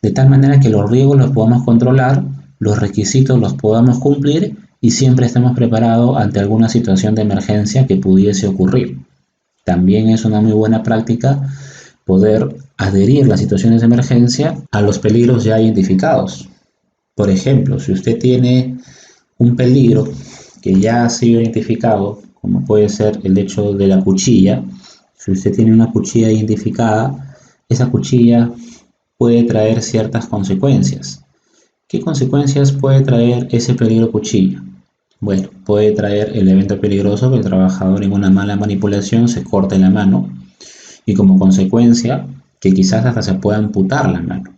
de tal manera que los riesgos los podamos controlar, los requisitos los podamos cumplir y siempre estemos preparados ante alguna situación de emergencia que pudiese ocurrir. También es una muy buena práctica poder adherir las situaciones de emergencia a los peligros ya identificados. Por ejemplo, si usted tiene un peligro que ya ha sido identificado, como puede ser el hecho de la cuchilla, si usted tiene una cuchilla identificada, esa cuchilla puede traer ciertas consecuencias. ¿Qué consecuencias puede traer ese peligro cuchilla? Bueno, puede traer el evento peligroso que el trabajador en una mala manipulación se corte la mano y como consecuencia que quizás hasta se pueda amputar la mano.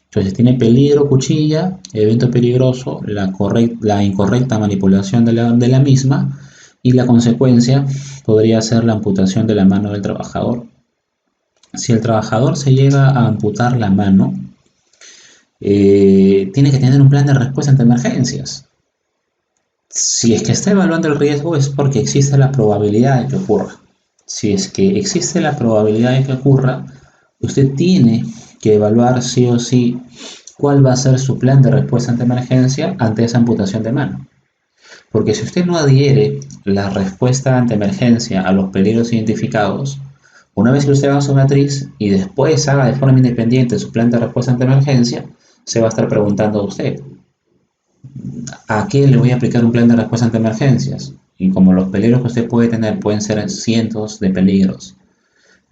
Entonces tiene peligro cuchilla, evento peligroso, la incorrecta manipulación de la misma y la consecuencia podría ser la amputación de la mano del trabajador. Si el trabajador se llega a amputar la mano, tiene que tener un plan de respuesta ante emergencias. Si es que está evaluando el riesgo es porque existe la probabilidad de que ocurra. Si es que existe la probabilidad de que ocurra, usted tiene que evaluar sí o sí cuál va a ser su plan de respuesta ante emergencia ante esa amputación de mano. Porque si usted no adhiere la respuesta ante emergencia a los peligros identificados, una vez que usted haga su matriz y después haga de forma independiente su plan de respuesta ante emergencia, se va a estar preguntando a usted, ¿a qué le voy a aplicar un plan de respuesta ante emergencias? Y como los peligros que usted puede tener pueden ser cientos de peligros,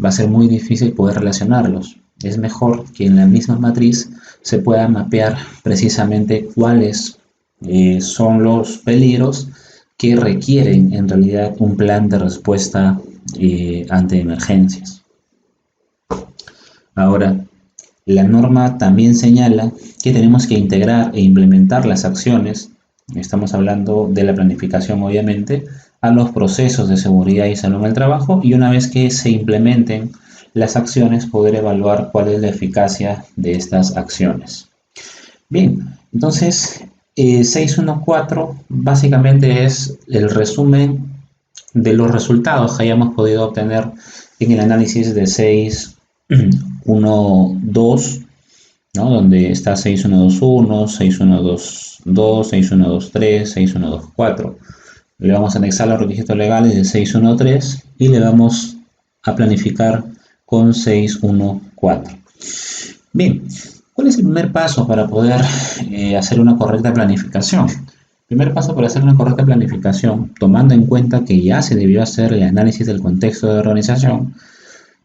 va a ser muy difícil poder relacionarlos. Es mejor que en la misma matriz se pueda mapear precisamente cuáles son los peligros que requieren en realidad un plan de respuesta ante emergencias. Ahora, la norma también señala que tenemos que integrar e implementar las acciones, estamos hablando de la planificación obviamente, a los procesos de seguridad y salud en el trabajo y una vez que se implementen las acciones poder evaluar cuál es la eficacia de estas acciones. Bien, entonces 614 básicamente es el resumen de los resultados que hayamos podido obtener en el análisis de 612, ¿no? Donde está 6121, 6122, 6123, 6124. Le vamos a anexar los requisitos legales de 613 y le vamos a planificar con 614. Bien, ¿cuál es el primer paso para poder hacer una correcta planificación? El primer paso para hacer una correcta planificación, tomando en cuenta que ya se debió hacer el análisis del contexto de organización,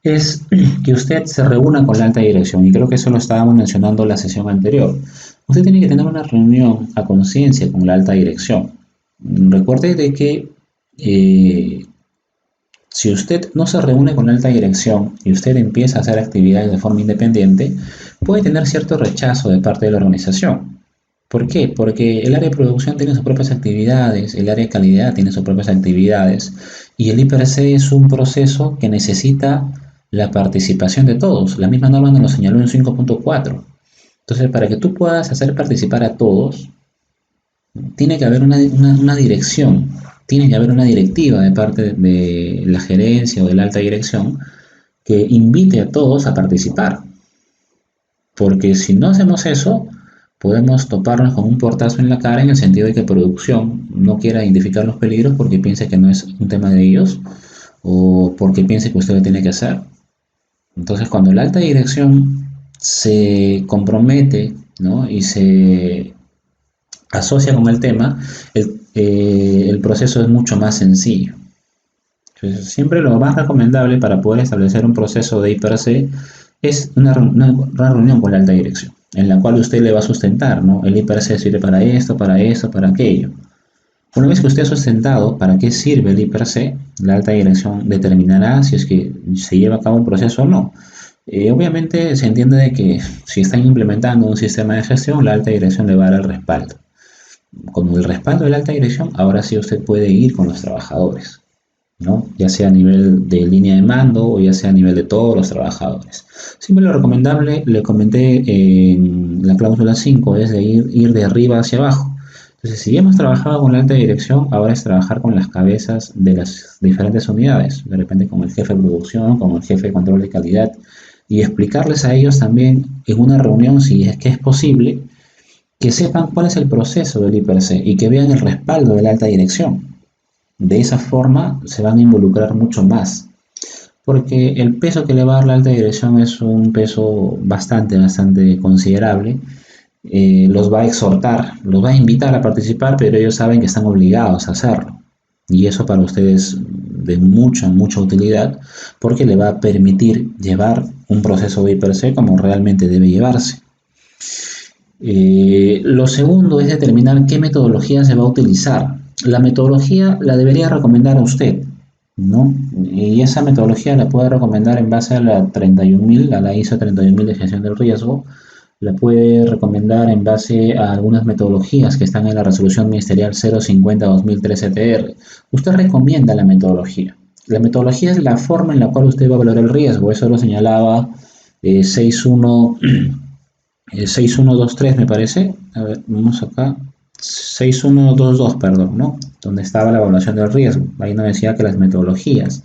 es que usted se reúna con la alta dirección, y creo que eso lo estábamos mencionando en la sesión anterior. Usted tiene que tener una reunión a conciencia con la alta dirección. Recuerde de que Si usted no se reúne con la alta dirección y usted empieza a hacer actividades de forma independiente, puede tener cierto rechazo de parte de la organización. ¿Por qué? Porque el área de producción tiene sus propias actividades, el área de calidad tiene sus propias actividades y el IPRC es un proceso que necesita la participación de todos. La misma norma nos lo señaló en 5.4. Entonces, para que tú puedas hacer participar a todos, tiene que haber una dirección, tiene que haber una directiva de parte de la gerencia o de la alta dirección que invite a todos a participar. Porque si no hacemos eso, podemos toparnos con un portazo en la cara en el sentido de que producción no quiera identificar los peligros porque piense que no es un tema de ellos o porque piense que usted lo tiene que hacer. Entonces, cuando la alta dirección se compromete, ¿no?, y se asocia con el tema, el proceso es mucho más sencillo. Entonces, siempre lo más recomendable para poder establecer un proceso de IPRC es una reunión con la alta dirección, en la cual usted le va a sustentar, ¿no? El IPRC sirve para esto, para aquello. Una vez que usted ha sustentado para qué sirve el IPRC, la alta dirección determinará si es que se lleva a cabo un proceso o no. Obviamente se entiende de que si están implementando un sistema de gestión, la alta dirección le va a dar el respaldo. Con el respaldo de la alta dirección, ahora sí usted puede ir con los trabajadores, ¿no? Ya sea a nivel de línea de mando o ya sea a nivel de todos los trabajadores. Siempre lo recomendable, le comenté en la cláusula 5, es de ir de arriba hacia abajo. Entonces, si ya hemos trabajado con la alta dirección, ahora es trabajar con las cabezas de las diferentes unidades, de repente con el jefe de producción, con el jefe de control de calidad, y explicarles a ellos también en una reunión, si es que es posible, que sepan cuál es el proceso del IPRC y que vean el respaldo de la alta dirección. De esa forma se van a involucrar mucho más, porque el peso que le va a dar la alta dirección es un peso bastante considerable. Los va a exhortar, los va a invitar a participar, pero ellos saben que están obligados a hacerlo. Y eso para ustedes de mucha utilidad, porque le va a permitir llevar un proceso de IPRC como realmente debe llevarse. Lo segundo es determinar qué metodología se va a utilizar. La metodología la debería recomendar a usted, ¿no? Y esa metodología la puede recomendar en base a la 31.000, a la ISO 31.000 de gestión del riesgo. La puede recomendar en base a algunas metodologías que están en la resolución ministerial 050-2003 ETR. Usted recomienda la metodología. La metodología es la forma en la cual usted va a valorar el riesgo. Eso lo señalaba 6123, me parece. A ver, vamos acá. 6122, perdón, ¿no? Donde estaba la evaluación del riesgo. Ahí nos decía que las metodologías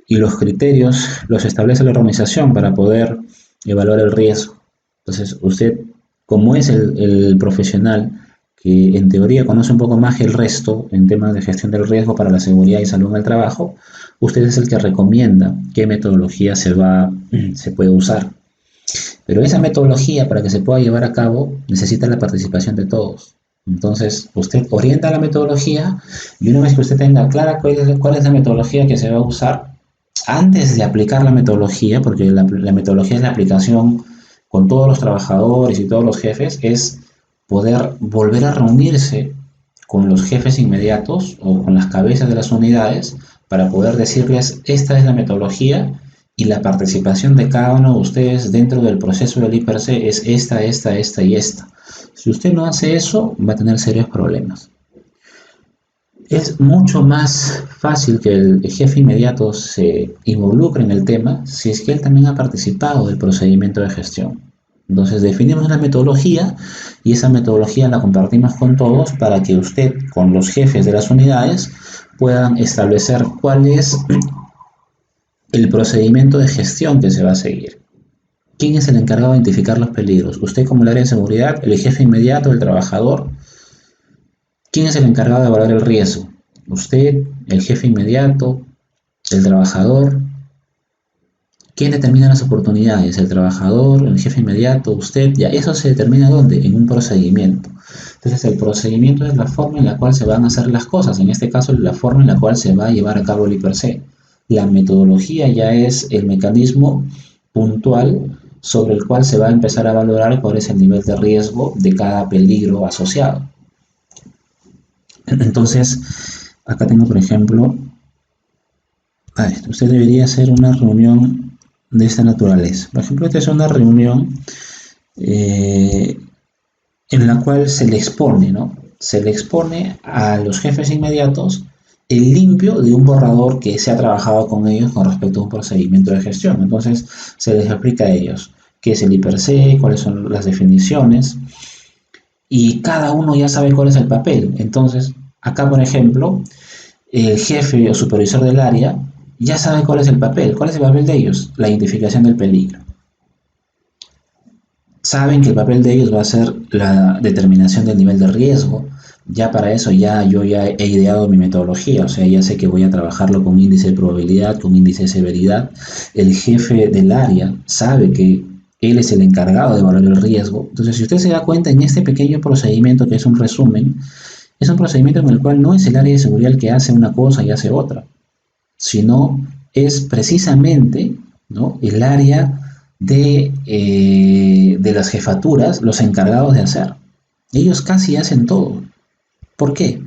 y los criterios los establece la organización para poder evaluar el riesgo. Entonces, usted, como es el profesional que en teoría conoce un poco más que el resto en temas de gestión del riesgo para la seguridad y salud en el trabajo, usted es el que recomienda qué metodología se puede usar. Pero esa metodología, para que se pueda llevar a cabo, necesita la participación de todos. Entonces, usted orienta la metodología y una vez que usted tenga clara cuál es la metodología que se va a usar, antes de aplicar la metodología, porque la metodología es la aplicación con todos los trabajadores y todos los jefes, es poder volver a reunirse con los jefes inmediatos o con las cabezas de las unidades para poder decirles, esta es la metodología y la participación de cada uno de ustedes dentro del proceso del IPRC es esta y esta. Si usted no hace eso, va a tener serios problemas. Es mucho más fácil que el jefe inmediato se involucre en el tema si es que él también ha participado del procedimiento de gestión. Entonces definimos la metodología y esa metodología la compartimos con todos para que usted, con los jefes de las unidades, puedan establecer cuál es el procedimiento de gestión que se va a seguir. ¿Quién es el encargado de identificar los peligros? ¿Usted como el área de seguridad, el jefe inmediato, el trabajador? ¿Quién es el encargado de evaluar el riesgo? ¿Usted, el jefe inmediato, el trabajador? ¿Quién determina las oportunidades? ¿El trabajador, el jefe inmediato, usted? Ya, eso se determina ¿dónde? En un procedimiento. Entonces el procedimiento es la forma en la cual se van a hacer las cosas. En este caso, la forma en la cual se va a llevar a cabo el IPRC. La metodología ya es el mecanismo puntual sobre el cual se va a empezar a valorar cuál es el nivel de riesgo de cada peligro asociado. Entonces, acá tengo, por ejemplo, Usted debería hacer una reunión de esta naturaleza. Por ejemplo, esta es una reunión eh, en la cual se le expone, ¿no? Se le expone a los jefes inmediatos el limpio de un borrador que se ha trabajado con ellos con respecto a un procedimiento de gestión. Entonces, se les explica a ellos qué es el IPRC, cuáles son las definiciones, y cada uno ya sabe cuál es el papel. Entonces, acá, por ejemplo, el jefe o supervisor del área ya sabe cuál es el papel. ¿Cuál es el papel de ellos? La identificación del peligro. Saben que el papel de ellos va a ser la determinación del nivel de riesgo. Ya para eso yo ya he ideado mi metodología, o sea, ya sé que voy a trabajarlo con índice de probabilidad, con índice de severidad. El jefe del área sabe que él es el encargado de evaluar el riesgo. Entonces, si usted se da cuenta en este pequeño procedimiento, que es un resumen, es un procedimiento en el cual no es el área de seguridad el que hace una cosa y hace otra, sino es precisamente, ¿no?, el área de las jefaturas los encargados de hacer. Ellos casi hacen todo. ¿Por qué?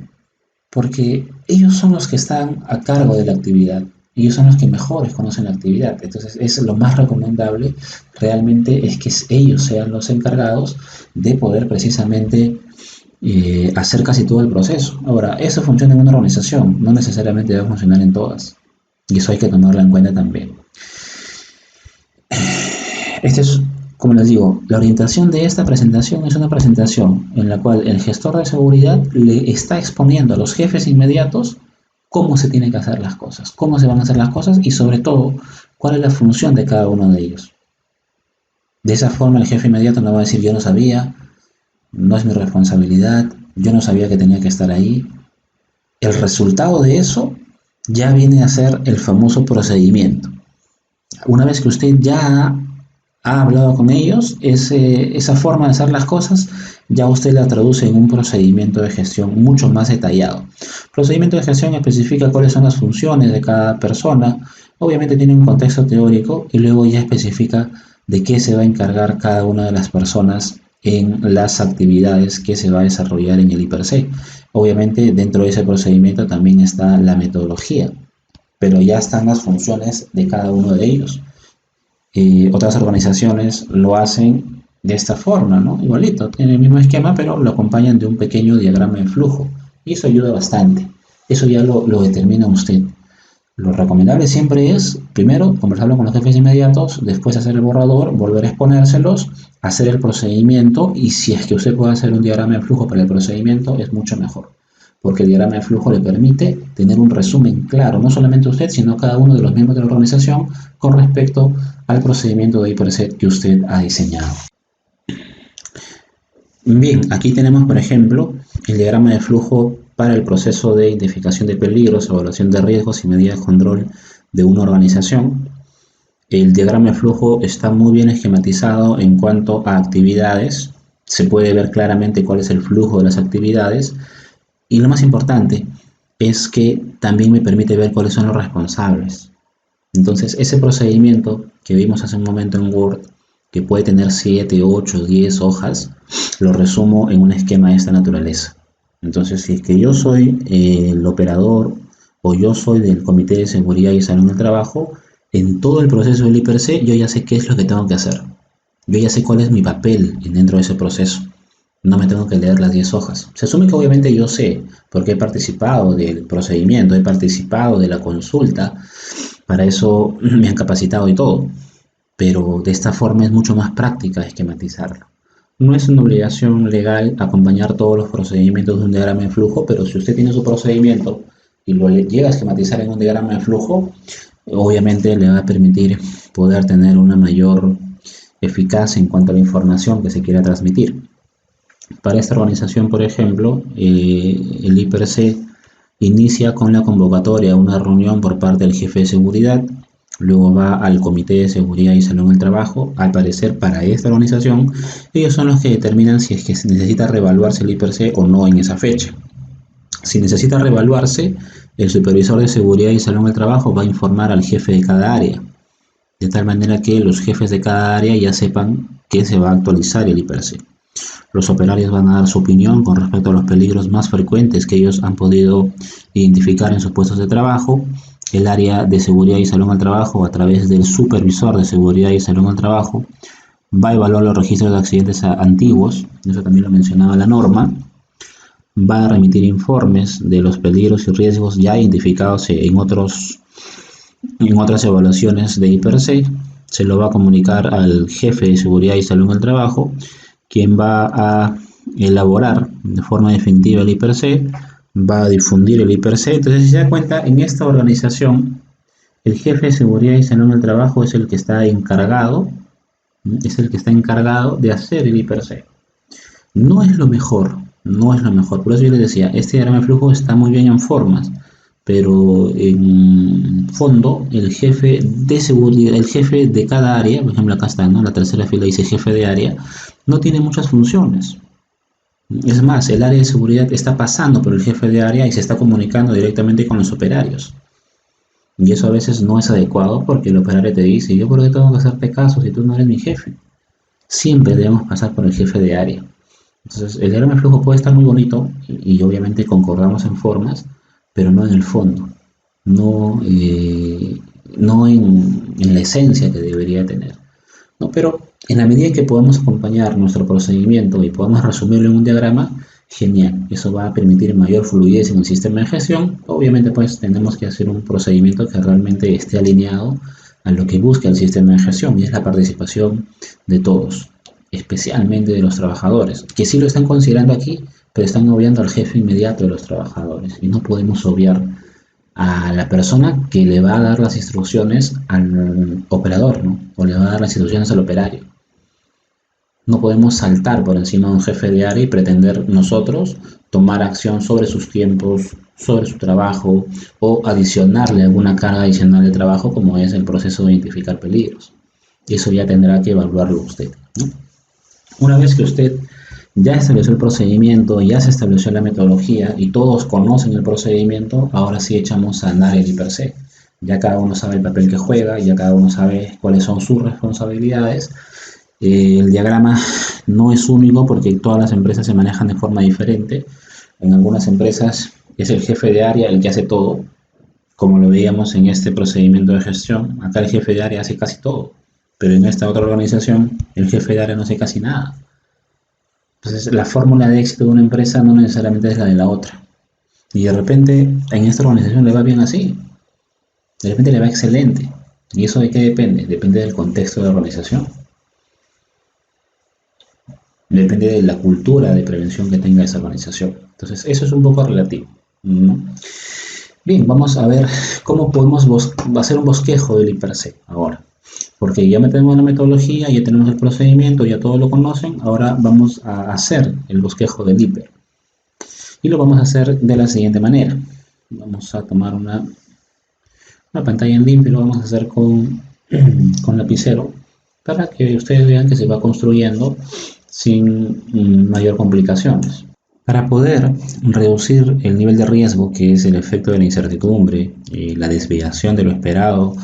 Porque ellos son los que están a cargo de la actividad. Ellos son los que mejores conocen la actividad. Entonces, es lo más recomendable realmente es que ellos sean los encargados de poder precisamente hacer casi todo el proceso. Ahora, eso funciona en una organización, no necesariamente debe funcionar en todas. Y eso hay que tomarlo en cuenta también. Este es, como les digo, la orientación de esta presentación es una presentación en la cual el gestor de seguridad le está exponiendo a los jefes inmediatos cómo se tienen que hacer las cosas, cómo se van a hacer las cosas y sobre todo cuál es la función de cada uno de ellos. De esa forma el jefe inmediato no va a decir yo no sabía, no es mi responsabilidad, yo no sabía que tenía que estar ahí. El resultado de eso ya viene a ser el famoso procedimiento. Una vez que usted ya ha hablado con ellos, esa forma de hacer las cosas ya usted la traduce en un procedimiento de gestión mucho más detallado. Procedimiento de gestión especifica cuáles son las funciones de cada persona, obviamente tiene un contexto teórico y luego ya especifica de qué se va a encargar cada una de las personas en las actividades que se va a desarrollar en el IPRC. Obviamente dentro de ese procedimiento también está la metodología, pero ya están las funciones de cada uno de ellos. Otras organizaciones lo hacen de esta forma, ¿no? Igualito, tiene el mismo esquema, pero lo acompañan de un pequeño diagrama de flujo. Y eso ayuda bastante. Eso ya lo determina usted. Lo recomendable siempre es, primero, conversarlo con los jefes inmediatos, después hacer el borrador, volver a exponérselos, hacer el procedimiento, y si es que usted puede hacer un diagrama de flujo para el procedimiento, es mucho mejor. Porque el diagrama de flujo le permite tener un resumen claro, no solamente usted, sino cada uno de los miembros de la organización con respecto al procedimiento de IPRC que usted ha diseñado. Bien, aquí tenemos, por ejemplo, el diagrama de flujo para el proceso de identificación de peligros, evaluación de riesgos y medidas de control de una organización. El diagrama de flujo está muy bien esquematizado en cuanto a actividades. Se puede ver claramente cuál es el flujo de las actividades. Y lo más importante es que también me permite ver cuáles son los responsables. Entonces, ese procedimiento que vimos hace un momento en Word, que puede tener 7, 8, 10 hojas, lo resumo en un esquema de esta naturaleza. Entonces, si es que yo soy el operador o yo soy del Comité de Seguridad y Salud en el Trabajo, en todo el proceso del IPRC yo ya sé qué es lo que tengo que hacer. Yo ya sé cuál es mi papel dentro de ese proceso. No me tengo que leer las 10 hojas. Se asume que obviamente yo sé, porque he participado del procedimiento, he participado de la consulta, para eso me han capacitado y todo, pero de esta forma es mucho más práctica esquematizarlo. No es una obligación legal acompañar todos los procedimientos de un diagrama de flujo, pero si usted tiene su procedimiento y lo llega a esquematizar en un diagrama de flujo, obviamente le va a permitir poder tener una mayor eficacia en cuanto a la información que se quiera transmitir. Para esta organización, por ejemplo, el IPRC inicia con la convocatoria a una reunión por parte del jefe de seguridad, luego va al Comité de Seguridad y Salud en el Trabajo. Al parecer, para esta organización, ellos son los que determinan si es que se necesita reevaluarse el IPRC o no en esa fecha. Si necesita reevaluarse, el supervisor de Seguridad y Salud en el Trabajo va a informar al jefe de cada área, de tal manera que los jefes de cada área ya sepan que se va a actualizar el IPRC. Los operarios van a dar su opinión con respecto a los peligros más frecuentes que ellos han podido identificar en sus puestos de trabajo el área de seguridad y salud al trabajo, a través del supervisor de seguridad y salud al trabajo, va a evaluar los registros de accidentes antiguos, eso también lo mencionaba la norma, va a remitir informes de los peligros y riesgos ya identificados en otras evaluaciones de IPRC, se lo va a comunicar al jefe de seguridad y salud en el trabajo, quien va a elaborar de forma definitiva el IPRC, va a difundir el IPRC. Entonces, si se da cuenta, en esta organización, el jefe de seguridad y salud en el trabajo es el que está encargado de hacer el IPRC. No es lo mejor, no es lo mejor. Por eso yo les decía, este diagrama de flujo está muy bien en formas, pero en fondo el jefe de seguridad, el jefe de cada área, por ejemplo acá está, ¿no? La tercera fila dice jefe de área, no tiene muchas funciones. Es más, el área de seguridad está pasando por el jefe de área y se está comunicando directamente con los operarios. Y eso a veces no es adecuado porque el operario te dice, yo por qué tengo que hacerte caso si tú no eres mi jefe. Siempre debemos pasar por el jefe de área. Entonces, el diagrama de flujo puede estar muy bonito y obviamente concordamos en formas, pero no en el fondo, no en la esencia que debería tener, ¿no? Pero en la medida que podamos acompañar nuestro procedimiento y podamos resumirlo en un diagrama, genial, eso va a permitir mayor fluidez en el sistema de gestión. Obviamente pues tenemos que hacer un procedimiento que realmente esté alineado a lo que busca el sistema de gestión, y es la participación de todos, especialmente de los trabajadores, que sí lo están considerando aquí, pero están obviando al jefe inmediato de los trabajadores, y no podemos obviar a la persona que le va a dar las instrucciones al operador, ¿no? O le va a dar las instrucciones al operario. No podemos saltar por encima de un jefe de área y pretender nosotros tomar acción sobre sus tiempos, sobre su trabajo, o adicionarle alguna carga adicional de trabajo, como es el proceso de identificar peligros. Eso ya tendrá que evaluarlo usted, ¿no? Una vez que usted ya estableció el procedimiento, ya se estableció la metodología y todos conocen el procedimiento, ahora sí echamos a andar el IPRC. Ya cada uno sabe el papel que juega, ya cada uno sabe cuáles son sus responsabilidades. El diagrama no es único porque todas las empresas se manejan de forma diferente. En algunas empresas es el jefe de área el que hace todo, como lo veíamos en este procedimiento de gestión. Acá el jefe de área hace casi todo, pero en esta otra organización el jefe de área no hace casi nada. Entonces, la fórmula de éxito de una empresa no necesariamente es la de la otra. Y de repente, en esta organización le va bien así. De repente le va excelente. ¿Y eso de qué depende? Depende del contexto de la organización. Depende de la cultura de prevención que tenga esa organización. Entonces, eso es un poco relativo, ¿no? Bien, vamos a ver cómo podemos hacer un bosquejo del IPRC ahora. Porque ya tenemos la metodología, ya tenemos el procedimiento, ya todos lo conocen, ahora vamos a hacer el bosquejo del IPER. Y lo vamos a hacer de la siguiente manera. Vamos a tomar una pantalla en limpio y lo vamos a hacer con lapicero para que ustedes vean que se va construyendo sin mayor complicaciones. Para poder reducir el nivel de riesgo, que es el efecto de la incertidumbre y la desviación de lo esperado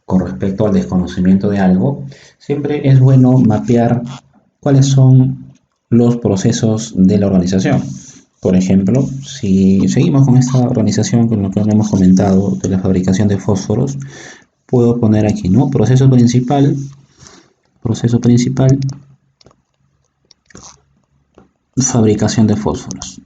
con respecto al desconocimiento de algo, siempre es bueno mapear cuáles son los procesos de la organización. Por ejemplo, si seguimos con esta organización, con lo que hemos comentado de la fabricación de fósforos, puedo poner aquí, ¿no? Proceso principal, fabricación de fósforos.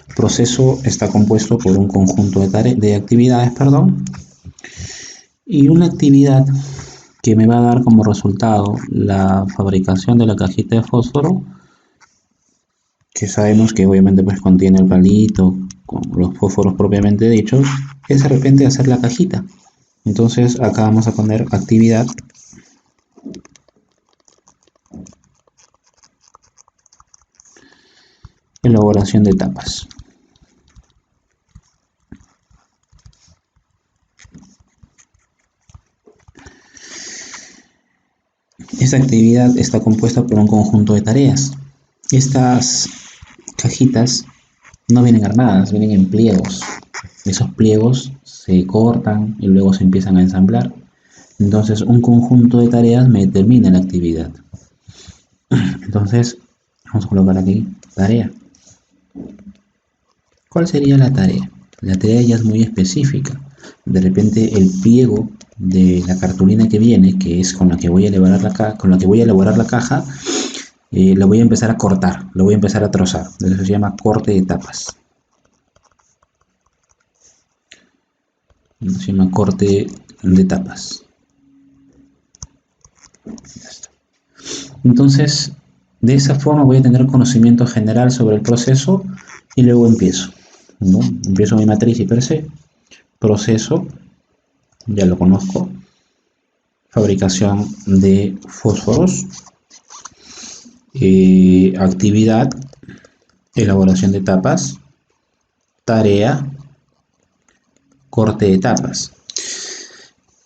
El proceso está compuesto por un conjunto de actividades, y una actividad que me va a dar como resultado la fabricación de la cajita de fósforo, que sabemos que obviamente pues contiene el palito con los fósforos propiamente dichos, es de repente hacer la cajita. Entonces acá vamos a poner actividad elaboración de tapas. Esta actividad está compuesta por un conjunto de tareas. Estas cajitas no vienen armadas, vienen en pliegos. Esos pliegos se cortan y luego se empiezan a ensamblar. Entonces un conjunto de tareas me determina la actividad. Entonces vamos a colocar aquí tarea. ¿Cuál sería la tarea? La tarea ya es muy específica. De repente el pliego de la cartulina que viene, que es con la que voy a elaborar la caja, la voy a empezar a cortar, lo voy a empezar a trozar. Eso se llama corte de tapas. Se llama corte de tapas. Entonces, de esa forma voy a tener conocimiento general sobre el proceso y luego empiezo, ¿no? Empiezo mi matriz y per se, proceso, ya lo conozco, fabricación de fósforos, actividad, elaboración de tapas, tarea, corte de tapas.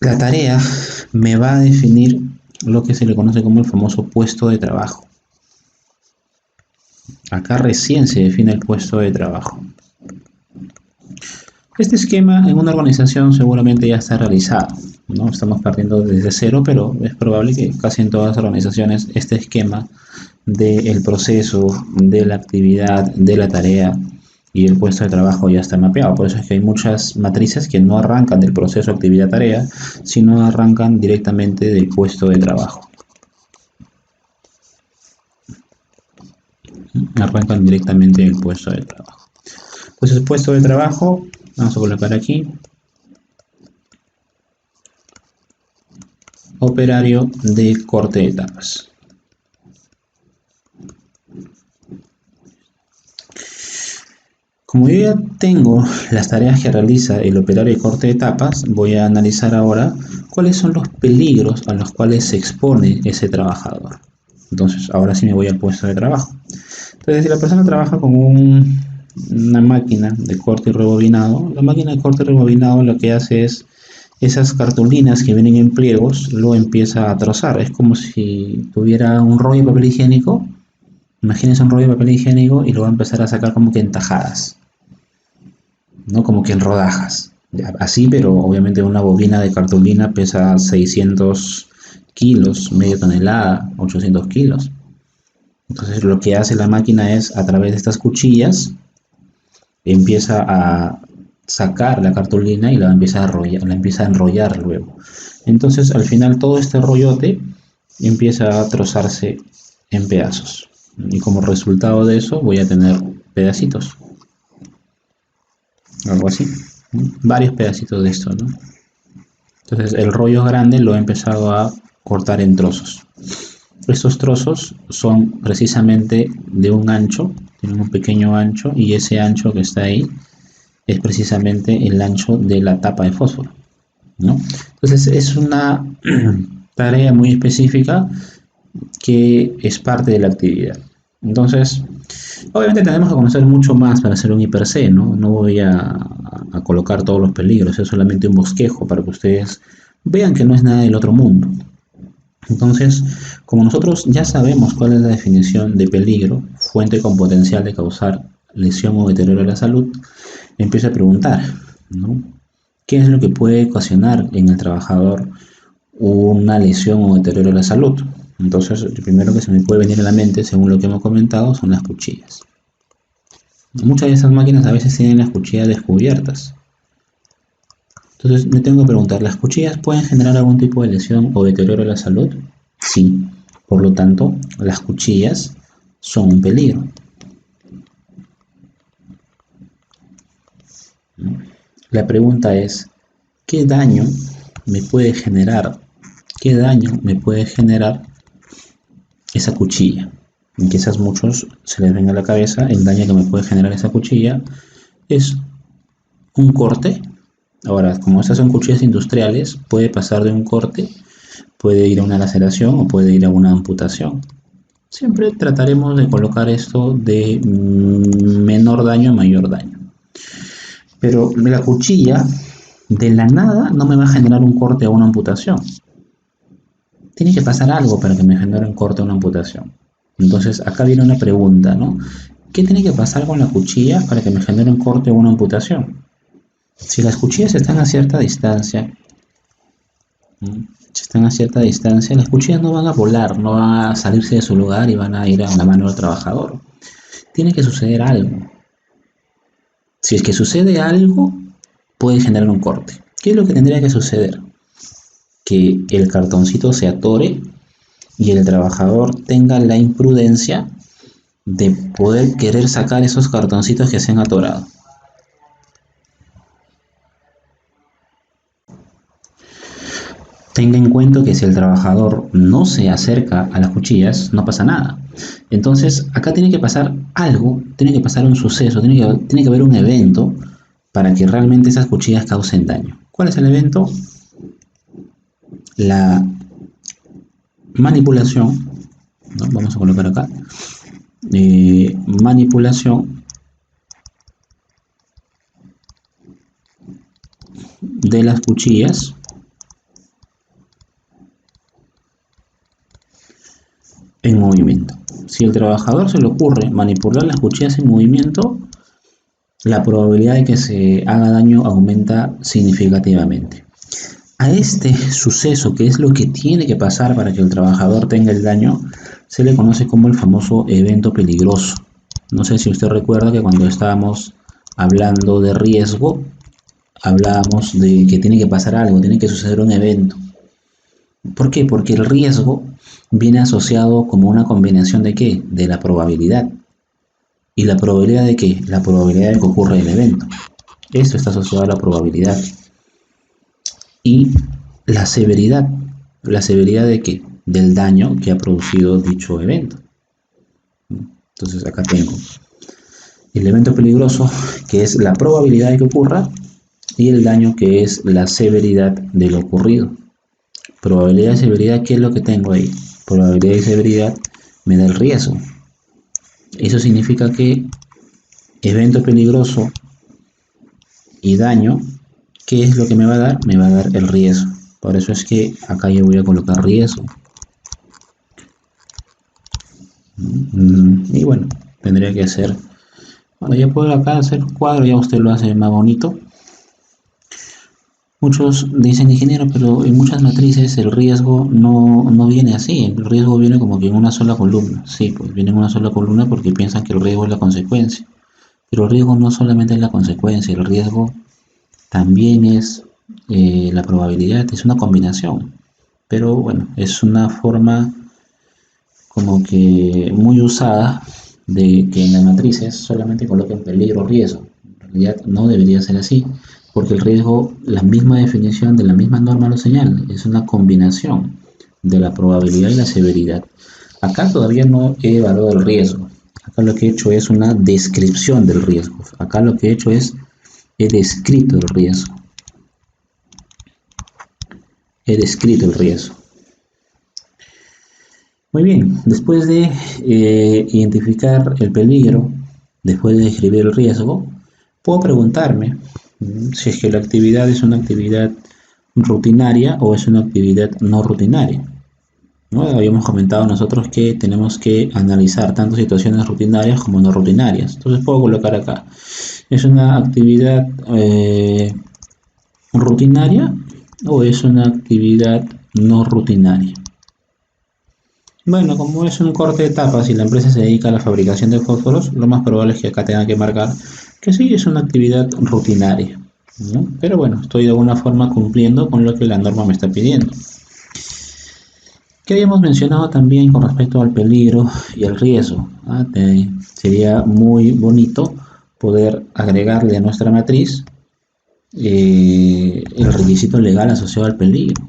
La tarea me va a definir lo que se le conoce como el famoso puesto de trabajo. Acá recién se define el puesto de trabajo. Este esquema en una organización seguramente ya está realizado, ¿no? Estamos partiendo desde cero, pero es probable que casi en todas las organizaciones este esquema del proceso, de la actividad, de la tarea y el puesto de trabajo ya está mapeado. Por eso es que hay muchas matrices que no arrancan del proceso, actividad, tarea, sino arrancan directamente del puesto de trabajo. Arrancan directamente del puesto de trabajo. Entonces, el puesto de trabajo, vamos a colocar aquí, operario de corte de tapas. Como yo ya tengo las tareas que realiza el operario de corte de tapas, voy a analizar ahora cuáles son los peligros a los cuales se expone ese trabajador. Entonces, ahora sí me voy al puesto de trabajo. Entonces, si la persona trabaja con una máquina de corte y rebobinado, la máquina de corte y rebobinado lo que hace es esas cartulinas que vienen en pliegos, lo empieza a trozar. Es como si tuviera un rollo de papel higiénico. Imagínense un rollo de papel higiénico y lo va a empezar a sacar como que en tajadas, ¿no? Como que en rodajas. Así, pero obviamente una bobina de cartulina pesa 600 kilos, media tonelada, 800 kilos. Entonces lo que hace la máquina es, a través de estas cuchillas, empieza a sacar la cartulina y la empieza a enrollar luego. Entonces al final todo este rollote empieza a trozarse en pedazos. Y como resultado de eso voy a tener pedacitos. Algo así. Varios pedacitos de esto, ¿no? Entonces el rollo grande lo he empezado a cortar en trozos. Estos trozos son precisamente de un ancho, tienen un pequeño ancho, y ese ancho que está ahí es precisamente el ancho de la tapa de fósforo, ¿no? Entonces es una tarea muy específica que es parte de la actividad. Entonces, obviamente tenemos que conocer mucho más para hacer un hiper C, ¿no? No voy a colocar todos los peligros, es solamente un bosquejo para que ustedes vean que no es nada del otro mundo. Entonces, como nosotros ya sabemos cuál es la definición de peligro, fuente con potencial de causar lesión o deterioro de la salud, empiezo a preguntar, ¿no? ¿Qué es lo que puede ocasionar en el trabajador una lesión o deterioro de la salud? Entonces, lo primero que se me puede venir a la mente, según lo que hemos comentado, son las cuchillas. Muchas de esas máquinas a veces tienen las cuchillas descubiertas. Entonces, me tengo que preguntar, ¿las cuchillas pueden generar algún tipo de lesión o deterioro de la salud? Sí. Por lo tanto, las cuchillas son un peligro. La pregunta es, ¿qué daño me puede generar? ¿Qué daño me puede generar esa cuchilla? En quizás muchos se les venga a la cabeza el daño que me puede generar esa cuchilla es un corte. Ahora, como estas son cuchillas industriales, puede pasar de un corte, puede ir a una laceración o puede ir a una amputación. Siempre trataremos de colocar esto de menor daño a mayor daño. Pero la cuchilla de la nada no me va a generar un corte o una amputación. Tiene que pasar algo para que me genere un corte o una amputación. Entonces acá viene una pregunta, ¿no? ¿Qué tiene que pasar con la cuchilla para que me genere un corte o una amputación? Si las cuchillas están a cierta distancia, las cuchillas no van a volar, no van a salirse de su lugar y van a ir a la mano del trabajador. Tiene que suceder algo. Si es que sucede algo, puede generar un corte. ¿Qué es lo que tendría que suceder? Que el cartoncito se atore y el trabajador tenga la imprudencia de poder querer sacar esos cartoncitos que se han atorado. Tenga en cuenta que si el trabajador no se acerca a las cuchillas, no pasa nada. Entonces, acá tiene que pasar algo, tiene que pasar un suceso, tiene que haber un evento para que realmente esas cuchillas causen daño. ¿Cuál es el evento? La manipulación, ¿no? Vamos a colocar acá, manipulación de las cuchillas en movimiento. Si el trabajador se le ocurre manipular las cuchillas en movimiento, la probabilidad de que se haga daño aumenta significativamente. A este suceso, que es lo que tiene que pasar para que el trabajador tenga el daño, se le conoce como el famoso evento peligroso. No sé si usted recuerda que cuando estábamos hablando de riesgo, hablábamos de que tiene que pasar algo, tiene que suceder un evento. ¿Por qué? Porque el riesgo viene asociado como una combinación de ¿qué? De la probabilidad. ¿Y la probabilidad de qué? La probabilidad de que ocurra el evento. Esto está asociado a la probabilidad. Y la severidad. ¿La severidad de qué? Del daño que ha producido dicho evento. Entonces acá tengo el evento peligroso, que es la probabilidad de que ocurra, y el daño, que es la severidad de lo ocurrido. Probabilidad y severidad, ¿qué es lo que tengo ahí? Probabilidad y severidad me da el riesgo. Eso significa que evento peligroso y daño, ¿qué es lo que me va a dar? Me va a dar el riesgo. Por eso es que acá yo voy a colocar riesgo. Y bueno, tendría que hacer, bueno, ya puedo acá hacer un cuadro, ya usted lo hace más bonito. Muchos dicen, ingeniero, pero en muchas matrices el riesgo no viene así, el riesgo viene como que en una sola columna. Sí, pues viene en una sola columna porque piensan que el riesgo es la consecuencia. Pero el riesgo no solamente es la consecuencia, el riesgo también es la probabilidad, es una combinación. Pero bueno, es una forma como que muy usada de que en las matrices solamente coloquen peligro o riesgo. En realidad no debería ser así, porque el riesgo, la misma definición de la misma norma lo señala, es una combinación de la probabilidad y la severidad. Acá todavía no he evaluado el riesgo, acá lo que he hecho es una descripción del riesgo, acá lo que he hecho es, he descrito el riesgo. He descrito el riesgo. Muy bien, después de identificar el peligro, después de describir el riesgo, puedo preguntarme si es que la actividad es una actividad rutinaria o es una actividad no rutinaria, ¿no? Habíamos comentado nosotros que tenemos que analizar tanto situaciones rutinarias como no rutinarias. Entonces puedo colocar acá, ¿es una actividad rutinaria o es una actividad no rutinaria? Bueno, como es un corte de etapas y la empresa se dedica a la fabricación de fósforos, lo más probable es que acá tenga que marcar que sí es una actividad rutinaria, ¿no? Pero bueno, estoy de alguna forma cumpliendo con lo que la norma me está pidiendo. ¿Qué habíamos mencionado también con respecto al peligro y al riesgo? Sería muy bonito poder agregarle a nuestra matriz el requisito legal asociado al peligro.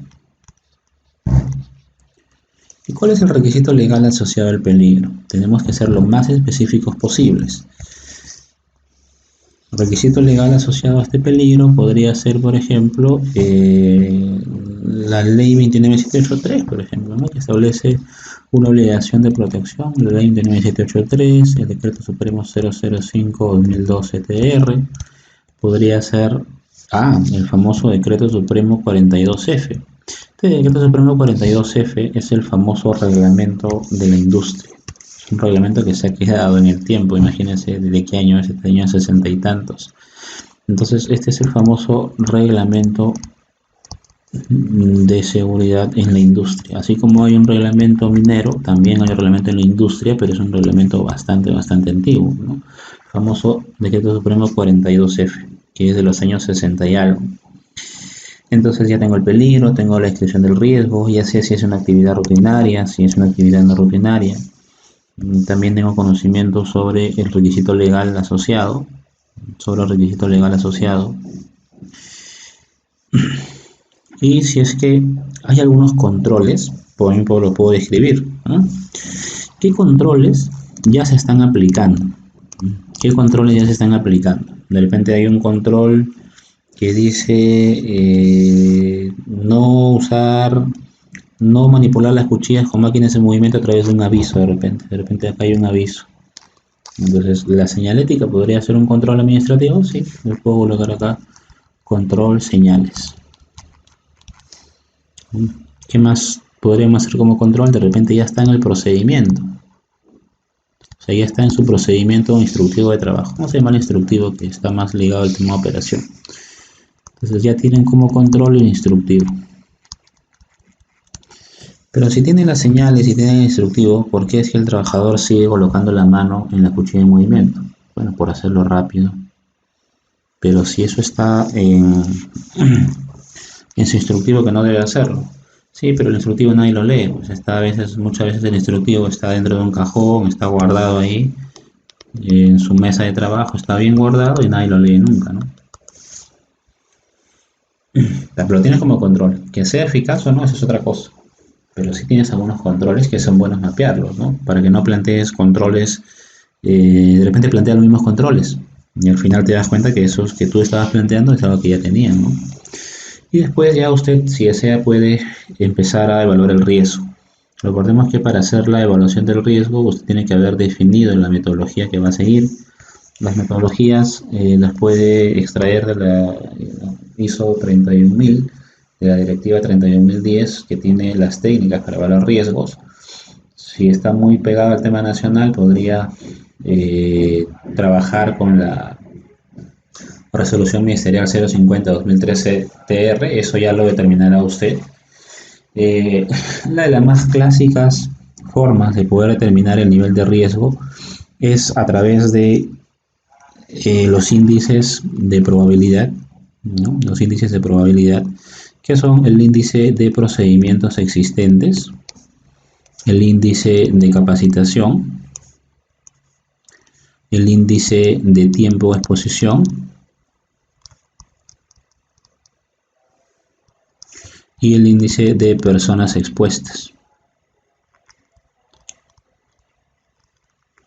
¿Y cuál es el requisito legal asociado al peligro? Tenemos que ser lo más específicos posibles. El requisito legal asociado a este peligro podría ser, por ejemplo, la ley 29783, por ejemplo, ¿no? Que establece una obligación de protección, la ley 29783, el decreto supremo 005/2002 podría ser el famoso decreto supremo 42F. Este decreto supremo 42F es el famoso reglamento de la industria. Es un reglamento que se ha quedado en el tiempo, imagínense desde qué año es, este año 60 y tantos. Entonces este es el famoso reglamento de seguridad en la industria. Así como hay un reglamento minero, también hay un reglamento en la industria, pero es un reglamento bastante antiguo, ¿no? El famoso Decreto Supremo 42F, que es de los años 60 y algo. Entonces ya tengo el peligro, tengo la descripción del riesgo, ya sé si es una actividad rutinaria, si es una actividad no rutinaria. También tengo conocimiento sobre el requisito legal asociado, Y si es que hay algunos controles, por ejemplo, lo puedo describir, ¿no? ¿Qué controles ya se están aplicando? ¿Qué controles ya se están aplicando? De repente hay un control que dice no manipular las cuchillas con máquinas en movimiento a través de un aviso, de repente acá hay un aviso. Entonces, la señalética podría ser un control administrativo, sí, lo puedo colocar acá, control señales. ¿Qué más podríamos hacer como control? De repente ya está en el procedimiento. O sea, ya está en su procedimiento instructivo de trabajo. Vamos a llamar instructivo, que está más ligado al tema de operación. Entonces ya tienen como control el instructivo. Pero si tienen las señales y tienen el instructivo, ¿por qué es que el trabajador sigue colocando la mano en la cuchilla de movimiento? Bueno, por hacerlo rápido. Pero si eso está en su instructivo, que no debe hacerlo. Sí, pero el instructivo nadie lo lee. Pues muchas veces el instructivo está dentro de un cajón, está guardado ahí, en su mesa de trabajo, está bien guardado y nadie lo lee nunca, ¿no? Pero lo tienes como control. Que sea eficaz o no, eso es otra cosa. Pero sí tienes algunos controles que son buenos mapearlos, ¿no? Para que no plantees controles, de repente plantea los mismos controles y al final te das cuenta que esos que tú estabas planteando es algo que ya tenían, ¿no? Y después ya usted, si desea, puede empezar a evaluar el riesgo. Recordemos que para hacer la evaluación del riesgo usted tiene que haber definido la metodología que va a seguir. Las metodologías las puede extraer de la ISO 31000, de la directiva 31010, que tiene las técnicas para evaluar riesgos. Si está muy pegado al tema nacional, podría trabajar con la Resolución Ministerial 050-2013 TR, eso ya lo determinará usted. Una de las más clásicas formas de poder determinar el nivel de riesgo es a través de los índices de probabilidad, ¿no? Los índices de probabilidad, que son el índice de procedimientos existentes, el índice de capacitación, el índice de tiempo de exposición y el índice de personas expuestas.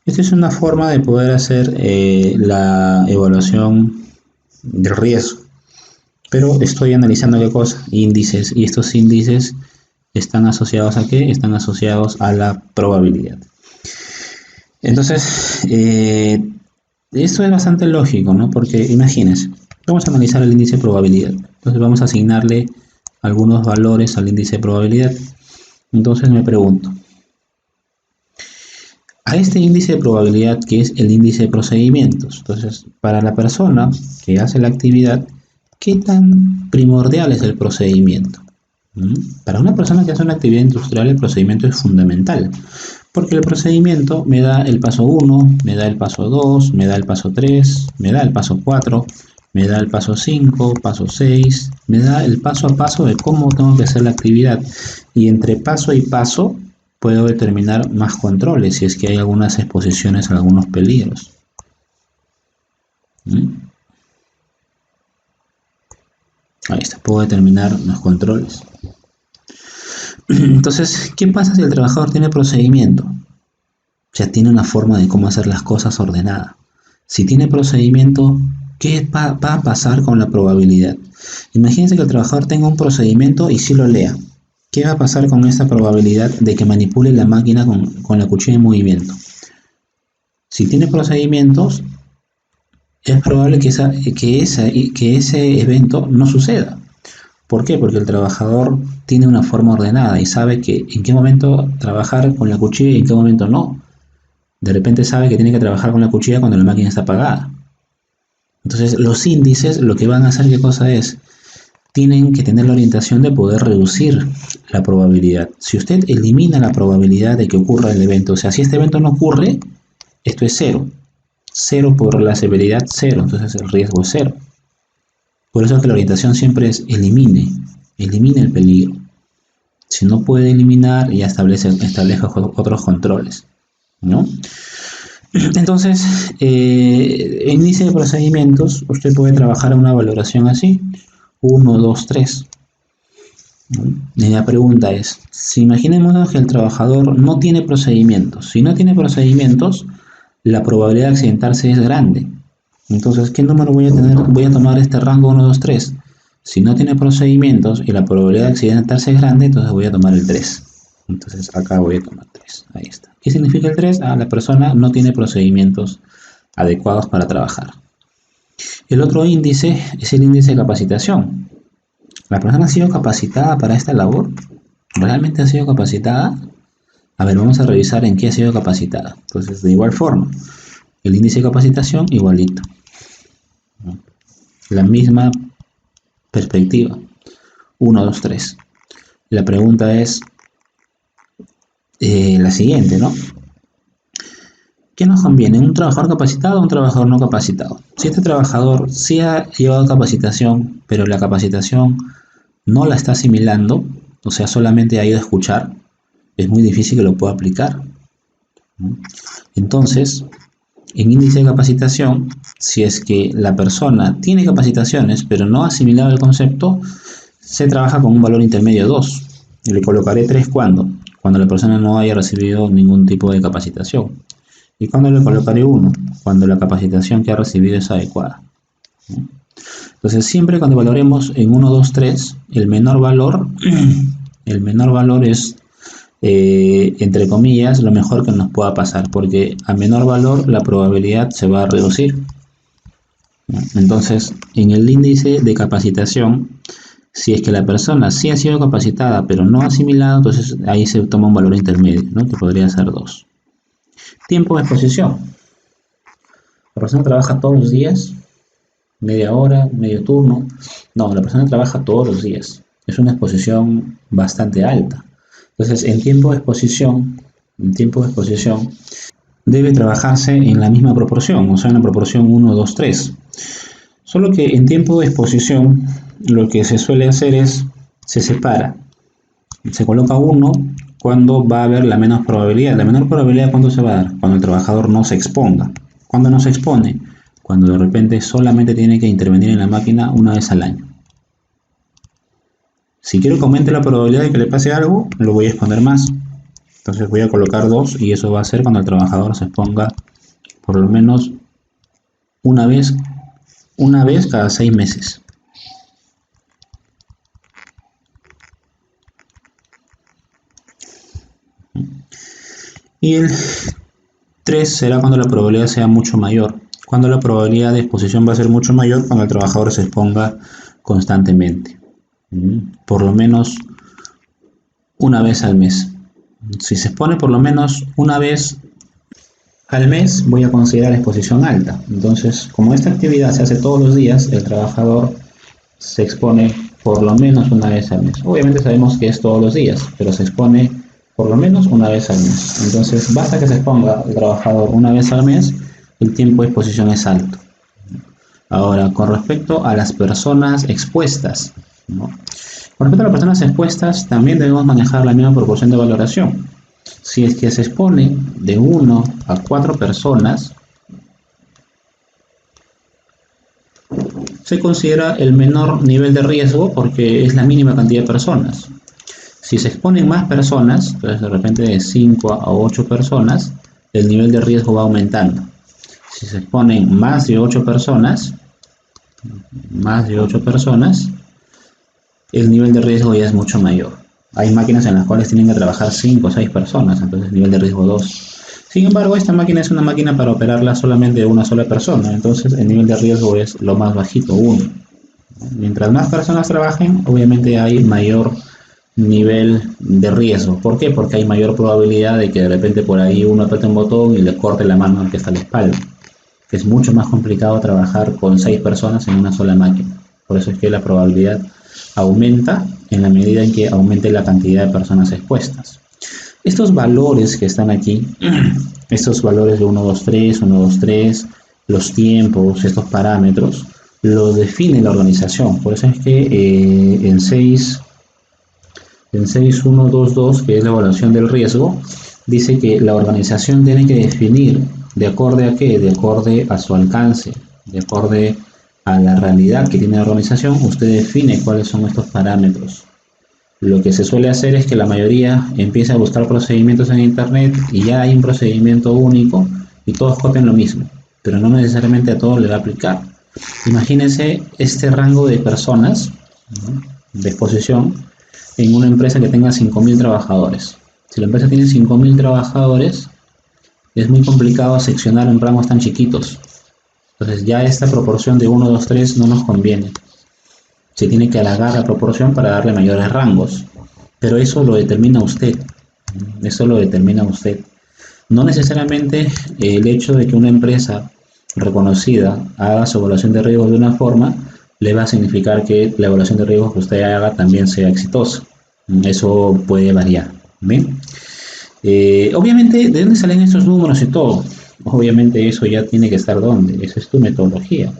Esta es una forma de poder hacer la evaluación del riesgo, pero estoy analizando qué cosa, índices, y estos índices están asociados ¿a qué? Están asociados a la probabilidad. Entonces, esto es bastante lógico, ¿no? Porque imagínense, vamos a analizar el índice de probabilidad, entonces vamos a asignarle algunos valores al índice de probabilidad. Entonces me pregunto, a este índice de probabilidad, que es el índice de procedimientos, entonces para la persona que hace la actividad, ¿qué tan primordial es el procedimiento? Para una persona que hace una actividad industrial, el procedimiento es fundamental, porque el procedimiento me da el paso 1, me da el paso 2, me da el paso 3, me da el paso 4, me da el paso 5, paso 6, me da el paso a paso de cómo tengo que hacer la actividad. Y entre paso y paso puedo determinar más controles si es que hay algunas exposiciones a algunos peligros. Ahí está, puedo determinar los controles. Entonces, ¿qué pasa si el trabajador tiene procedimiento? O sea, tiene una forma de cómo hacer las cosas ordenada. Si tiene procedimiento, ¿qué va a pasar con la probabilidad? Imagínense que el trabajador tenga un procedimiento y sí lo lea. ¿Qué va a pasar con esta probabilidad de que manipule la máquina con la cuchilla en movimiento? Si tiene procedimientos, es probable que ese evento no suceda. ¿Por qué? Porque el trabajador tiene una forma ordenada y sabe que en qué momento trabajar con la cuchilla y en qué momento no. De repente sabe que tiene que trabajar con la cuchilla cuando la máquina está apagada. Entonces los índices lo que van a hacer, ¿qué cosa es? Tienen que tener la orientación de poder reducir la probabilidad. Si usted elimina la probabilidad de que ocurra el evento, o sea, si este evento no ocurre, esto es 0. 0 por la severidad, 0, entonces el riesgo es 0. Por eso que la orientación siempre es elimine el peligro. Si no puede eliminar, ya establezca otros controles, ¿no? Entonces, en índice de procedimientos, usted puede trabajar una valoración así, 1, 2, 3. Y la pregunta es, si imaginemos que el trabajador no tiene procedimientos, si no tiene procedimientos, la probabilidad de accidentarse es grande. Entonces, ¿qué número voy a tener? Voy a tomar este rango 1, 2, 3. Si no tiene procedimientos y la probabilidad de accidentarse es grande, entonces voy a tomar el 3. Entonces, acá voy a tomar 3. Ahí está. ¿Qué significa el 3? La persona no tiene procedimientos adecuados para trabajar. El otro índice es el índice de capacitación. ¿La persona ha sido capacitada para esta labor? ¿Realmente ha sido capacitada? A ver, vamos a revisar en qué ha sido capacitada. Entonces, de igual forma, el índice de capacitación igualito. La misma perspectiva. 1, 2, 3. La pregunta es la siguiente, ¿no? ¿Qué nos conviene? ¿Un trabajador capacitado o un trabajador no capacitado? Si este trabajador sí ha llevado capacitación, pero la capacitación no la está asimilando, o sea, solamente ha ido a escuchar, es muy difícil que lo pueda aplicar. Entonces, en índice de capacitación, si es que la persona tiene capacitaciones, pero no ha asimilado el concepto, se trabaja con un valor intermedio 2. Le colocaré 3 cuando la persona no haya recibido ningún tipo de capacitación. ¿Y cuándo le colocaré 1? Cuando la capacitación que ha recibido es adecuada. Entonces, siempre cuando valoremos en 1, 2, 3, el menor valor es, entre comillas, lo mejor que nos pueda pasar, porque a menor valor la probabilidad se va a reducir. Entonces, en el índice de capacitación, si es que la persona sí ha sido capacitada, pero no ha asimilado, entonces ahí se toma un valor intermedio, ¿no? Que podría ser 2. Tiempo de exposición. La persona trabaja todos los días, media hora, medio turno. No, la persona trabaja todos los días. Es una exposición bastante alta. Entonces, en tiempo de exposición debe trabajarse en la misma proporción, o sea, en la proporción 1, 2, 3. Solo que en tiempo de exposición, lo que se suele hacer es, se separa. Se coloca 1 cuando va a haber la menor probabilidad. ¿La menor probabilidad cuándo se va a dar? Cuando el trabajador no se exponga. ¿Cuándo no se expone? Cuando de repente solamente tiene que intervenir en la máquina una vez al año. Si quiero que aumente la probabilidad de que le pase algo, lo voy a exponer más. Entonces voy a colocar 2 y eso va a ser cuando el trabajador se exponga por lo menos una vez cada 6 meses. Y el 3 será cuando la probabilidad sea mucho mayor. Cuando la probabilidad de exposición va a ser mucho mayor, cuando el trabajador se exponga constantemente. Por lo menos una vez al mes. Si se expone por lo menos una vez al mes, voy a considerar exposición alta. Entonces, como esta actividad se hace todos los días, el trabajador se expone por lo menos una vez al mes. Obviamente sabemos que es todos los días, pero se expone por lo menos una vez al mes. Entonces, basta que se exponga el trabajador una vez al mes, el tiempo de exposición es alto. Ahora, con respecto a las personas expuestas, ¿no? Con respecto a las personas expuestas, también debemos manejar la misma proporción de valoración. Si es que se expone de 1 a 4 personas, se considera el menor nivel de riesgo porque es la mínima cantidad de personas. Si se exponen más personas, entonces de repente de 5 a 8 personas, el nivel de riesgo va aumentando. Si se exponen más de 8 personas, el nivel de riesgo ya es mucho mayor. Hay máquinas en las cuales tienen que trabajar 5 o 6 personas, entonces nivel de riesgo 2. Sin embargo, esta máquina es una máquina para operarla solamente de una sola persona, entonces el nivel de riesgo es lo más bajito, 1. Mientras más personas trabajen, obviamente hay mayor nivel de riesgo. ¿Por qué? Porque hay mayor probabilidad de que de repente por ahí uno apriete un botón y le corte la mano al que está a la espalda. Es mucho más complicado trabajar con 6 personas en una sola máquina. Por eso es que la probabilidad aumenta en la medida en que aumente la cantidad de personas expuestas. Estos valores que están aquí, estos valores de 1, 2, 3, 1, 2, 3, los tiempos, estos parámetros, lo define la organización. Por eso es que en 6122, que es la evaluación del riesgo, dice que la organización tiene que definir de acorde a qué, de acorde a su alcance, de acorde a la realidad que tiene la organización, usted define cuáles son estos parámetros. Lo que se suele hacer es que la mayoría empieza a buscar procedimientos en internet y ya hay un procedimiento único y todos copian lo mismo, pero no necesariamente a todos le va a aplicar. Imagínense este rango de personas, ¿no?, de exposición en una empresa que tenga 5.000 trabajadores. Si la empresa tiene 5.000 trabajadores, es muy complicado seccionar en rangos tan chiquitos. Entonces ya esta proporción de 1, 2, 3 no nos conviene. Se tiene que alargar la proporción para darle mayores rangos. Pero eso lo determina usted. Eso lo determina usted. No necesariamente el hecho de que una empresa reconocida haga su evaluación de riesgos de una forma le va a significar que la evaluación de riesgos que usted haga también sea exitosa. Eso puede variar. ¿Bien? Obviamente, ¿de dónde salen estos números y todo? Obviamente eso ya tiene que estar ¿dónde? Esa es tu metodología.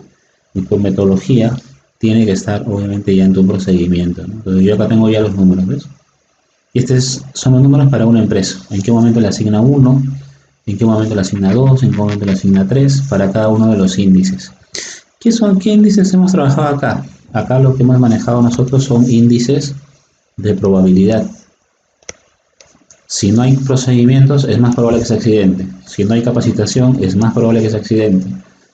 Y tu metodología tiene que estar obviamente ya en tu procedimiento, ¿no? Entonces yo acá tengo ya los números, ¿ves? Y estos son los números para una empresa. ¿En qué momento le asigna 1? ¿En qué momento le asigna 2? ¿En qué momento le asigna 3? Para cada uno de los índices. ¿Qué índices hemos trabajado acá? Acá lo que hemos manejado nosotros son índices de probabilidad. Si no hay procedimientos, es más probable que se accidente. Si no hay capacitación, es más probable que se accidente.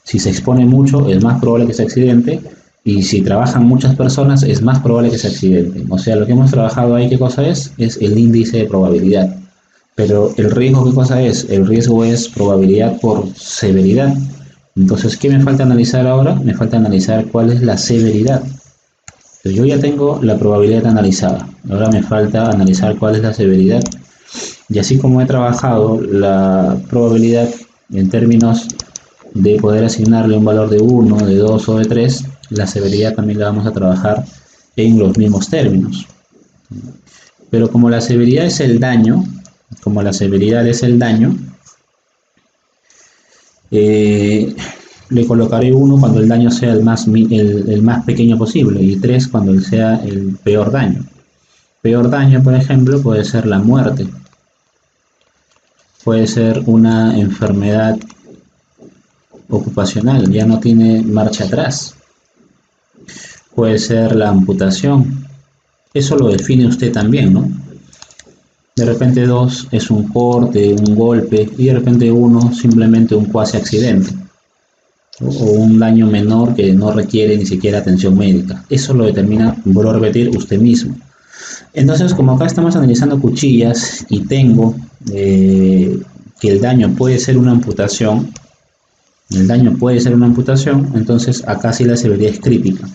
Si se expone mucho, es más probable que se accidente. Y si trabajan muchas personas, es más probable que se accidenten. O sea, lo que hemos trabajado ahí, ¿qué cosa es? Es el índice de probabilidad. Pero el riesgo, ¿qué cosa es? El riesgo es probabilidad por severidad. Entonces, ¿qué me falta analizar ahora? Me falta analizar cuál es la severidad. Entonces, yo ya tengo la probabilidad analizada. Ahora me falta analizar cuál es la severidad. Y así como he trabajado la probabilidad en términos de poder asignarle un valor de 1, de 2 o de 3, la severidad también la vamos a trabajar en los mismos términos. Pero como la severidad es el daño, le colocaré 1 cuando el daño sea el más pequeño posible y 3 cuando sea el peor daño. Peor daño, por ejemplo, puede ser la muerte, puede ser una enfermedad ocupacional, ya no tiene marcha atrás, puede ser la amputación. Eso lo define usted también, ¿no? De repente 2 es un corte, un golpe, y de repente 1 simplemente un cuasi accidente, ¿no?, o un daño menor que no requiere ni siquiera atención médica. Eso lo determina, vuelvo a repetir, usted mismo. Entonces, como acá estamos analizando cuchillas y tengo que el daño puede ser una amputación, entonces acá sí la severidad es crítica,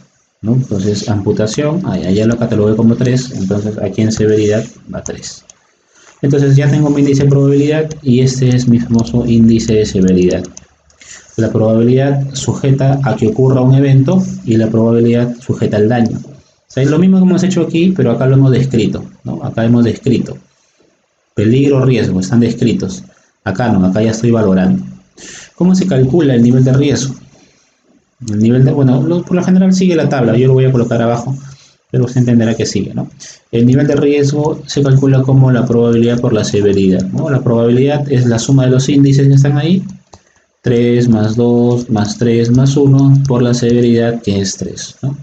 ¿no? Entonces, amputación, allá lo catalogué como 3, entonces aquí en severidad va 3. Entonces ya tengo mi índice de probabilidad y este es mi famoso índice de severidad. La probabilidad sujeta a que ocurra un evento y la probabilidad sujeta al daño. O sea, es lo mismo que hemos hecho aquí, pero acá lo hemos descrito, ¿no? Acá hemos descrito peligro, riesgo, están descritos. Acá no, acá ya estoy valorando. ¿Cómo se calcula el nivel de riesgo? El nivel de, bueno, por lo general sigue la tabla, yo lo voy a colocar abajo, pero usted entenderá que sigue, ¿no? El nivel de riesgo se calcula como la probabilidad por la severidad, ¿no? La probabilidad es la suma de los índices que están ahí, 3 más 2 más 3 más 1 por la severidad, que es 3, ¿no?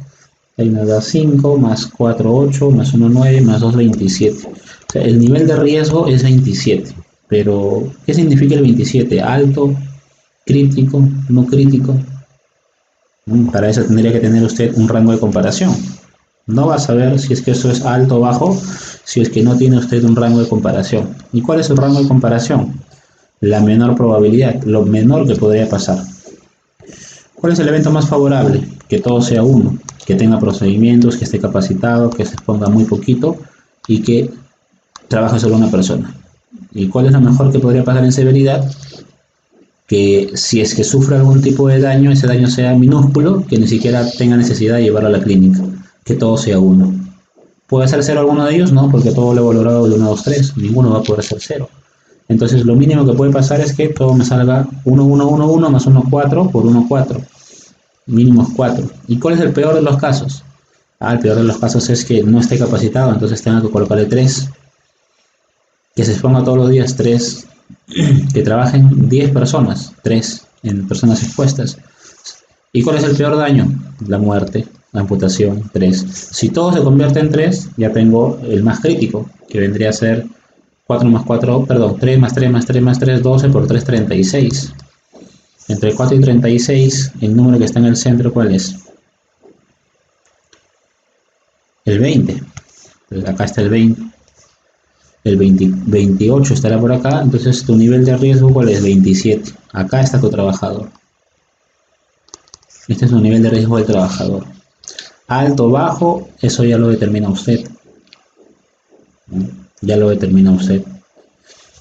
Ahí nos da 5 más 4, 8 más 1, 9 más 2, 27. O sea, el nivel de riesgo es 27. Pero, ¿qué significa el 27? ¿Alto? ¿Crítico? ¿No crítico? Para eso tendría que tener usted un rango de comparación. No va a saber si es que eso es alto o bajo, si es que no tiene usted un rango de comparación. ¿Y cuál es su rango de comparación? La menor probabilidad, lo menor que podría pasar. ¿Cuál es el evento más favorable? Que todo sea 1, que tenga procedimientos, que esté capacitado, que se exponga muy poquito y que trabaje solo una persona. ¿Y cuál es lo mejor que podría pasar en severidad? Que si es que sufre algún tipo de daño, ese daño sea minúsculo, que ni siquiera tenga necesidad de llevarlo a la clínica, que todo sea 1. ¿Puede ser 0 alguno de ellos? No, porque todo lo he valorado de 1 a 2, 3, ninguno va a poder ser 0. Entonces lo mínimo que puede pasar es que todo me salga 1, 1, 1, 1 más 1, 4 por 1, 4. Mínimo 4. ¿Y cuál es el peor de los casos? El peor de los casos es que no esté capacitado, entonces tenga que colocarle 3. Que se exponga todos los días 3. Que trabajen 10 personas, 3 en personas expuestas. ¿Y cuál es el peor daño? La muerte, la amputación, 3. Si todo se convierte en 3, ya tengo el más crítico, que vendría a ser 4 más 4, perdón, 3 más 3 más 3 más 3, 12 por 3, 36. Entre 4 y 36, el número que está en el centro, ¿cuál es? El 20. Entonces acá está el 20. El 28 estará por acá, entonces tu nivel de riesgo, ¿cuál es? 27. Acá está tu trabajador. Este es un nivel de riesgo del trabajador. Alto, bajo, eso ya lo determina usted. Ya lo determina usted.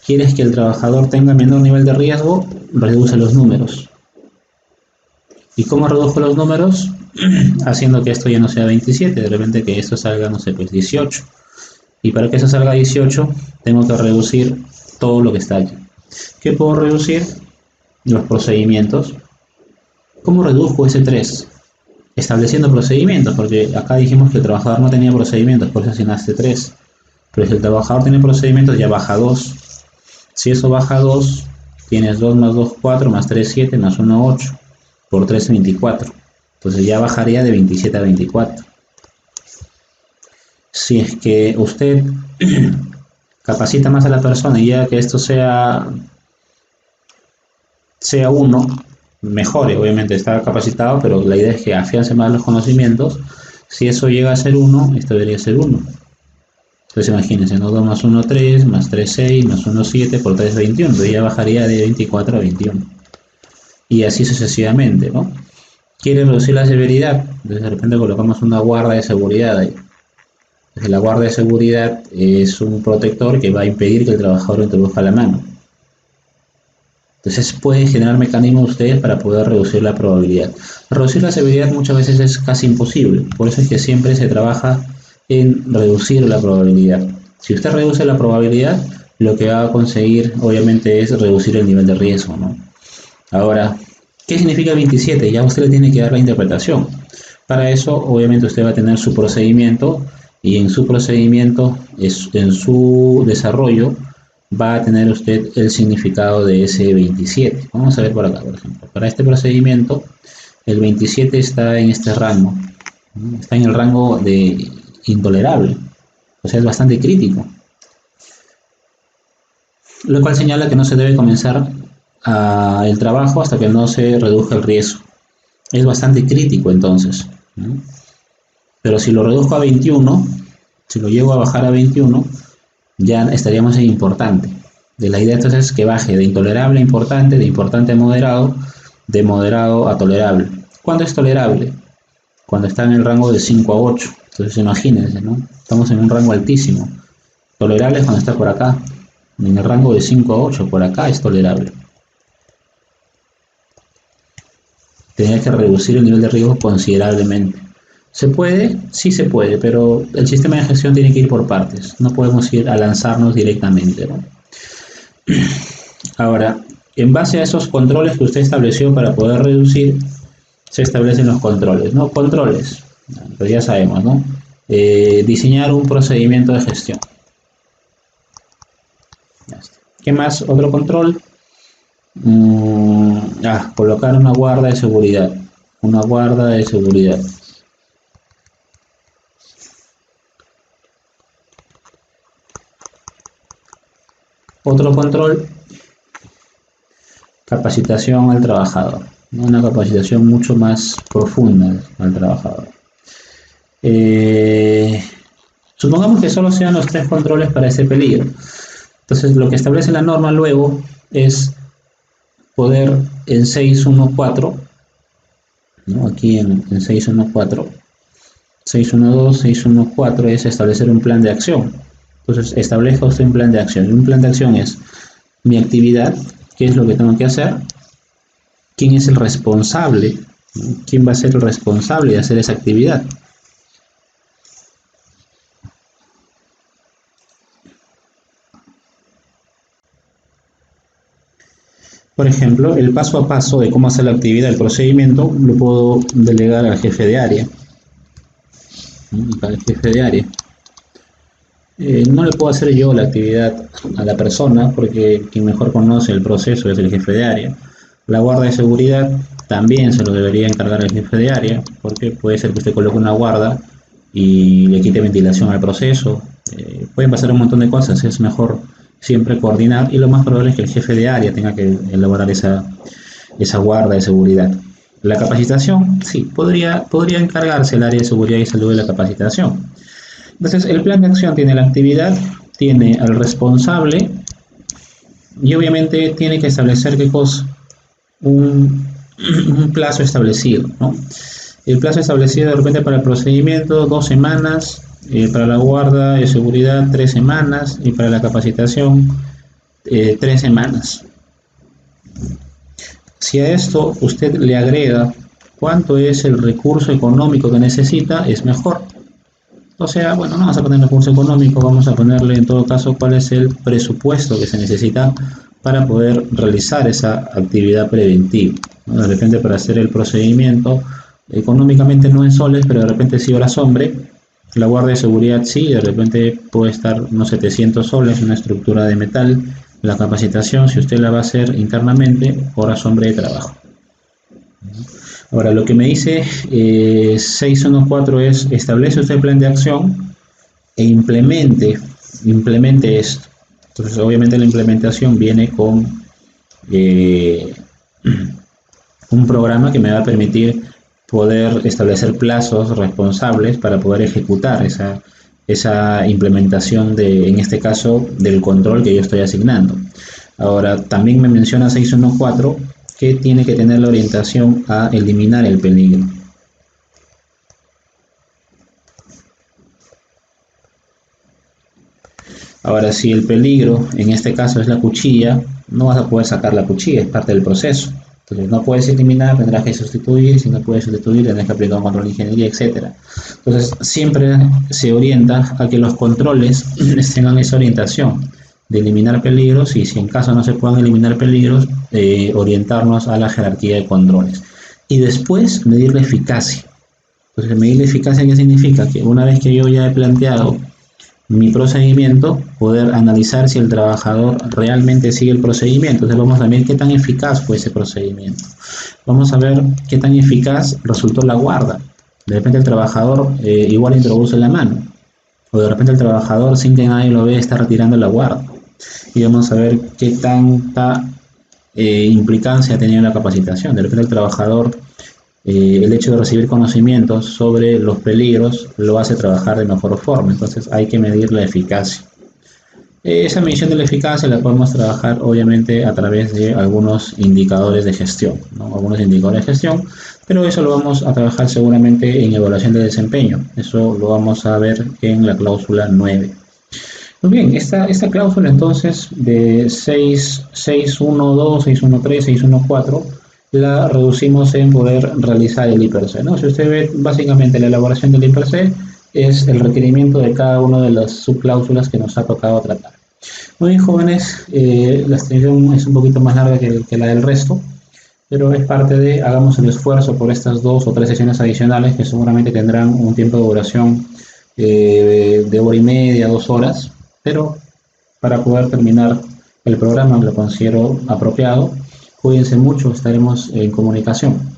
¿Quieres que el trabajador tenga menor nivel de riesgo? Reduce los números. ¿Y cómo reduzco los números? Haciendo que esto ya no sea 27, de repente que esto salga, no sé, pues 18. Y para que eso salga 18, tengo que reducir todo lo que está aquí. ¿Qué puedo reducir? Los procedimientos. ¿Cómo reduzco ese 3? Estableciendo procedimientos, porque acá dijimos que el trabajador no tenía procedimientos, por eso asignaste 3. Pero si el trabajador tiene procedimientos, ya baja 2. Si eso baja 2, tienes 2 más 2, 4, más 3, 7, más 1, 8. Por 3, 24. Entonces ya bajaría de 27 a 24. Si es que usted capacita más a la persona y ya que esto sea 1, mejore, obviamente está capacitado, pero la idea es que afiance más los conocimientos. Si eso llega a ser 1, esto debería ser 1. Entonces imagínense, ¿no? 2 más 1, 3, más 3, 6, más 1, 7, por 3, 21. Entonces ya bajaría de 24 a 21. Y así sucesivamente, ¿no? ¿Quiere reducir la severidad? Entonces de repente colocamos una guarda de seguridad ahí. Entonces, la guarda de seguridad es un protector que va a impedir que el trabajador introduzca la mano. Entonces puede generar mecanismos ustedes para poder reducir la probabilidad. Reducir la severidad muchas veces es casi imposible, por eso es que siempre se trabaja en reducir la probabilidad. Si usted reduce la probabilidad, lo que va a conseguir obviamente es reducir el nivel de riesgo, ¿no? Ahora, ¿qué significa 27? Ya usted le tiene que dar la interpretación. Para eso, obviamente, usted va a tener su procedimiento y en su procedimiento, en su desarrollo, va a tener usted el significado de ese 27. Vamos a ver por acá, por ejemplo. Para este procedimiento, el 27 está en este rango. Está en el rango de intolerable. O sea, es bastante crítico. Lo cual señala que no se debe comenzar el trabajo hasta que no se reduzca el riesgo. Es bastante crítico entonces, ¿no? Pero si lo reduzco a 21, si lo llevo a bajar a 21, ya estaríamos en importante. De la idea entonces es que baje de intolerable a importante, de importante a moderado, de moderado a tolerable. ¿Cuándo es tolerable? Cuando está en el rango de 5 a 8. Entonces imagínense, ¿no? Estamos en un rango altísimo. Tolerable es cuando está por acá. En el rango de 5 a 8, por acá es tolerable. Tenía que reducir el nivel de riesgo considerablemente. ¿Se puede? Sí se puede, pero el sistema de gestión tiene que ir por partes. No podemos ir a lanzarnos directamente, ¿no? Ahora, en base a esos controles que usted estableció para poder reducir, se establecen los controles, ¿no? Controles, pues ya sabemos, ¿no? Diseñar un procedimiento de gestión. ¿Qué más? Otro control. Colocar una guarda de seguridad. Una guarda de seguridad. Otro control, capacitación al trabajador, ¿no? Una capacitación mucho más profunda al trabajador. Supongamos que solo sean los 3 controles para ese peligro. Entonces lo que establece la norma luego es poder en 614, ¿no? Aquí en 614, 612, 614 es establecer un plan de acción. Entonces establezca usted un plan de acción. Y un plan de acción es mi actividad, qué es lo que tengo que hacer, quién es el responsable, ¿no? Quién va a ser el responsable de hacer esa actividad. Por ejemplo, el paso a paso de cómo hacer la actividad, el procedimiento, lo puedo delegar al jefe de área. Al jefe de área. No le puedo hacer yo la actividad a la persona porque quien mejor conoce el proceso es el jefe de área. La guarda de seguridad también se lo debería encargar el jefe de área, porque puede ser que usted coloque una guarda y le quite ventilación al proceso. Pueden pasar un montón de cosas, es mejor siempre coordinar y lo más probable es que el jefe de área tenga que elaborar esa guarda de seguridad. La capacitación, sí, podría encargarse el área de seguridad y salud de la capacitación. Entonces, el plan de acción tiene la actividad, tiene al responsable y obviamente tiene que establecer qué cosa, un plazo establecido, ¿no? El plazo establecido de repente para el procedimiento, 2 semanas, para la guarda de seguridad, 3 semanas y para la capacitación, 3 semanas. Si a esto usted le agrega cuánto es el recurso económico que necesita, es mejor. O sea, bueno, no vamos a poner recurso económico, vamos a ponerle en todo caso cuál es el presupuesto que se necesita para poder realizar esa actividad preventiva, ¿no? De repente para hacer el procedimiento, económicamente no en soles, pero de repente sí horas hombre, la guardia de seguridad sí, de repente puede estar unos 700 soles, una estructura de metal, la capacitación, si usted la va a hacer internamente, horas hombre de trabajo. Ahora, lo que me dice 614 es, establece usted el plan de acción e implemente esto. Entonces, obviamente la implementación viene con un programa que me va a permitir poder establecer plazos responsables para poder ejecutar esa implementación en este caso, del control que yo estoy asignando. Ahora, también me menciona 614 que tiene que tener la orientación a eliminar el peligro. Ahora, si el peligro, en este caso es la cuchilla, no vas a poder sacar la cuchilla, es parte del proceso. Entonces, no puedes eliminar, tendrás que sustituir, si no puedes sustituir, tendrás que aplicar un control de ingeniería, etc. Entonces, siempre se orienta a que los controles tengan esa orientación de eliminar peligros y si en caso no se puedan eliminar peligros, orientarnos a la jerarquía de controles. Y después, medir la eficacia. Entonces, medir la eficacia, ¿qué significa? Que una vez que yo ya he planteado mi procedimiento, poder analizar si el trabajador realmente sigue el procedimiento. Entonces vamos a ver qué tan eficaz fue ese procedimiento. Vamos a ver qué tan eficaz resultó la guarda. De repente el trabajador igual introduce la mano. O de repente el trabajador, sin que nadie lo vea, está retirando la guarda. Y vamos a ver qué tanta implicancia ha tenido la capacitación. De repente el trabajador, el hecho de recibir conocimientos sobre los peligros lo hace trabajar de mejor forma, entonces hay que medir la eficacia. Esa medición de la eficacia la podemos trabajar obviamente a través de algunos indicadores de gestión, ¿no? Algunos indicadores de gestión, pero eso lo vamos a trabajar seguramente en evaluación de desempeño, eso lo vamos a ver en la cláusula 9. Muy bien, esta cláusula entonces de 612, 613, 614 la reducimos en poder realizar el IPRC, ¿no? Si usted ve, básicamente la elaboración del IPRC es el requerimiento de cada una de las subcláusulas que nos ha tocado tratar. Muy bien, jóvenes, la extensión es un poquito más larga que la del resto, pero es parte de, hagamos el esfuerzo por estas 2 o 3 sesiones adicionales que seguramente tendrán un tiempo de duración de hora y media, 2 horas, pero para poder terminar el programa lo considero apropiado. Cuídense mucho, estaremos en comunicación.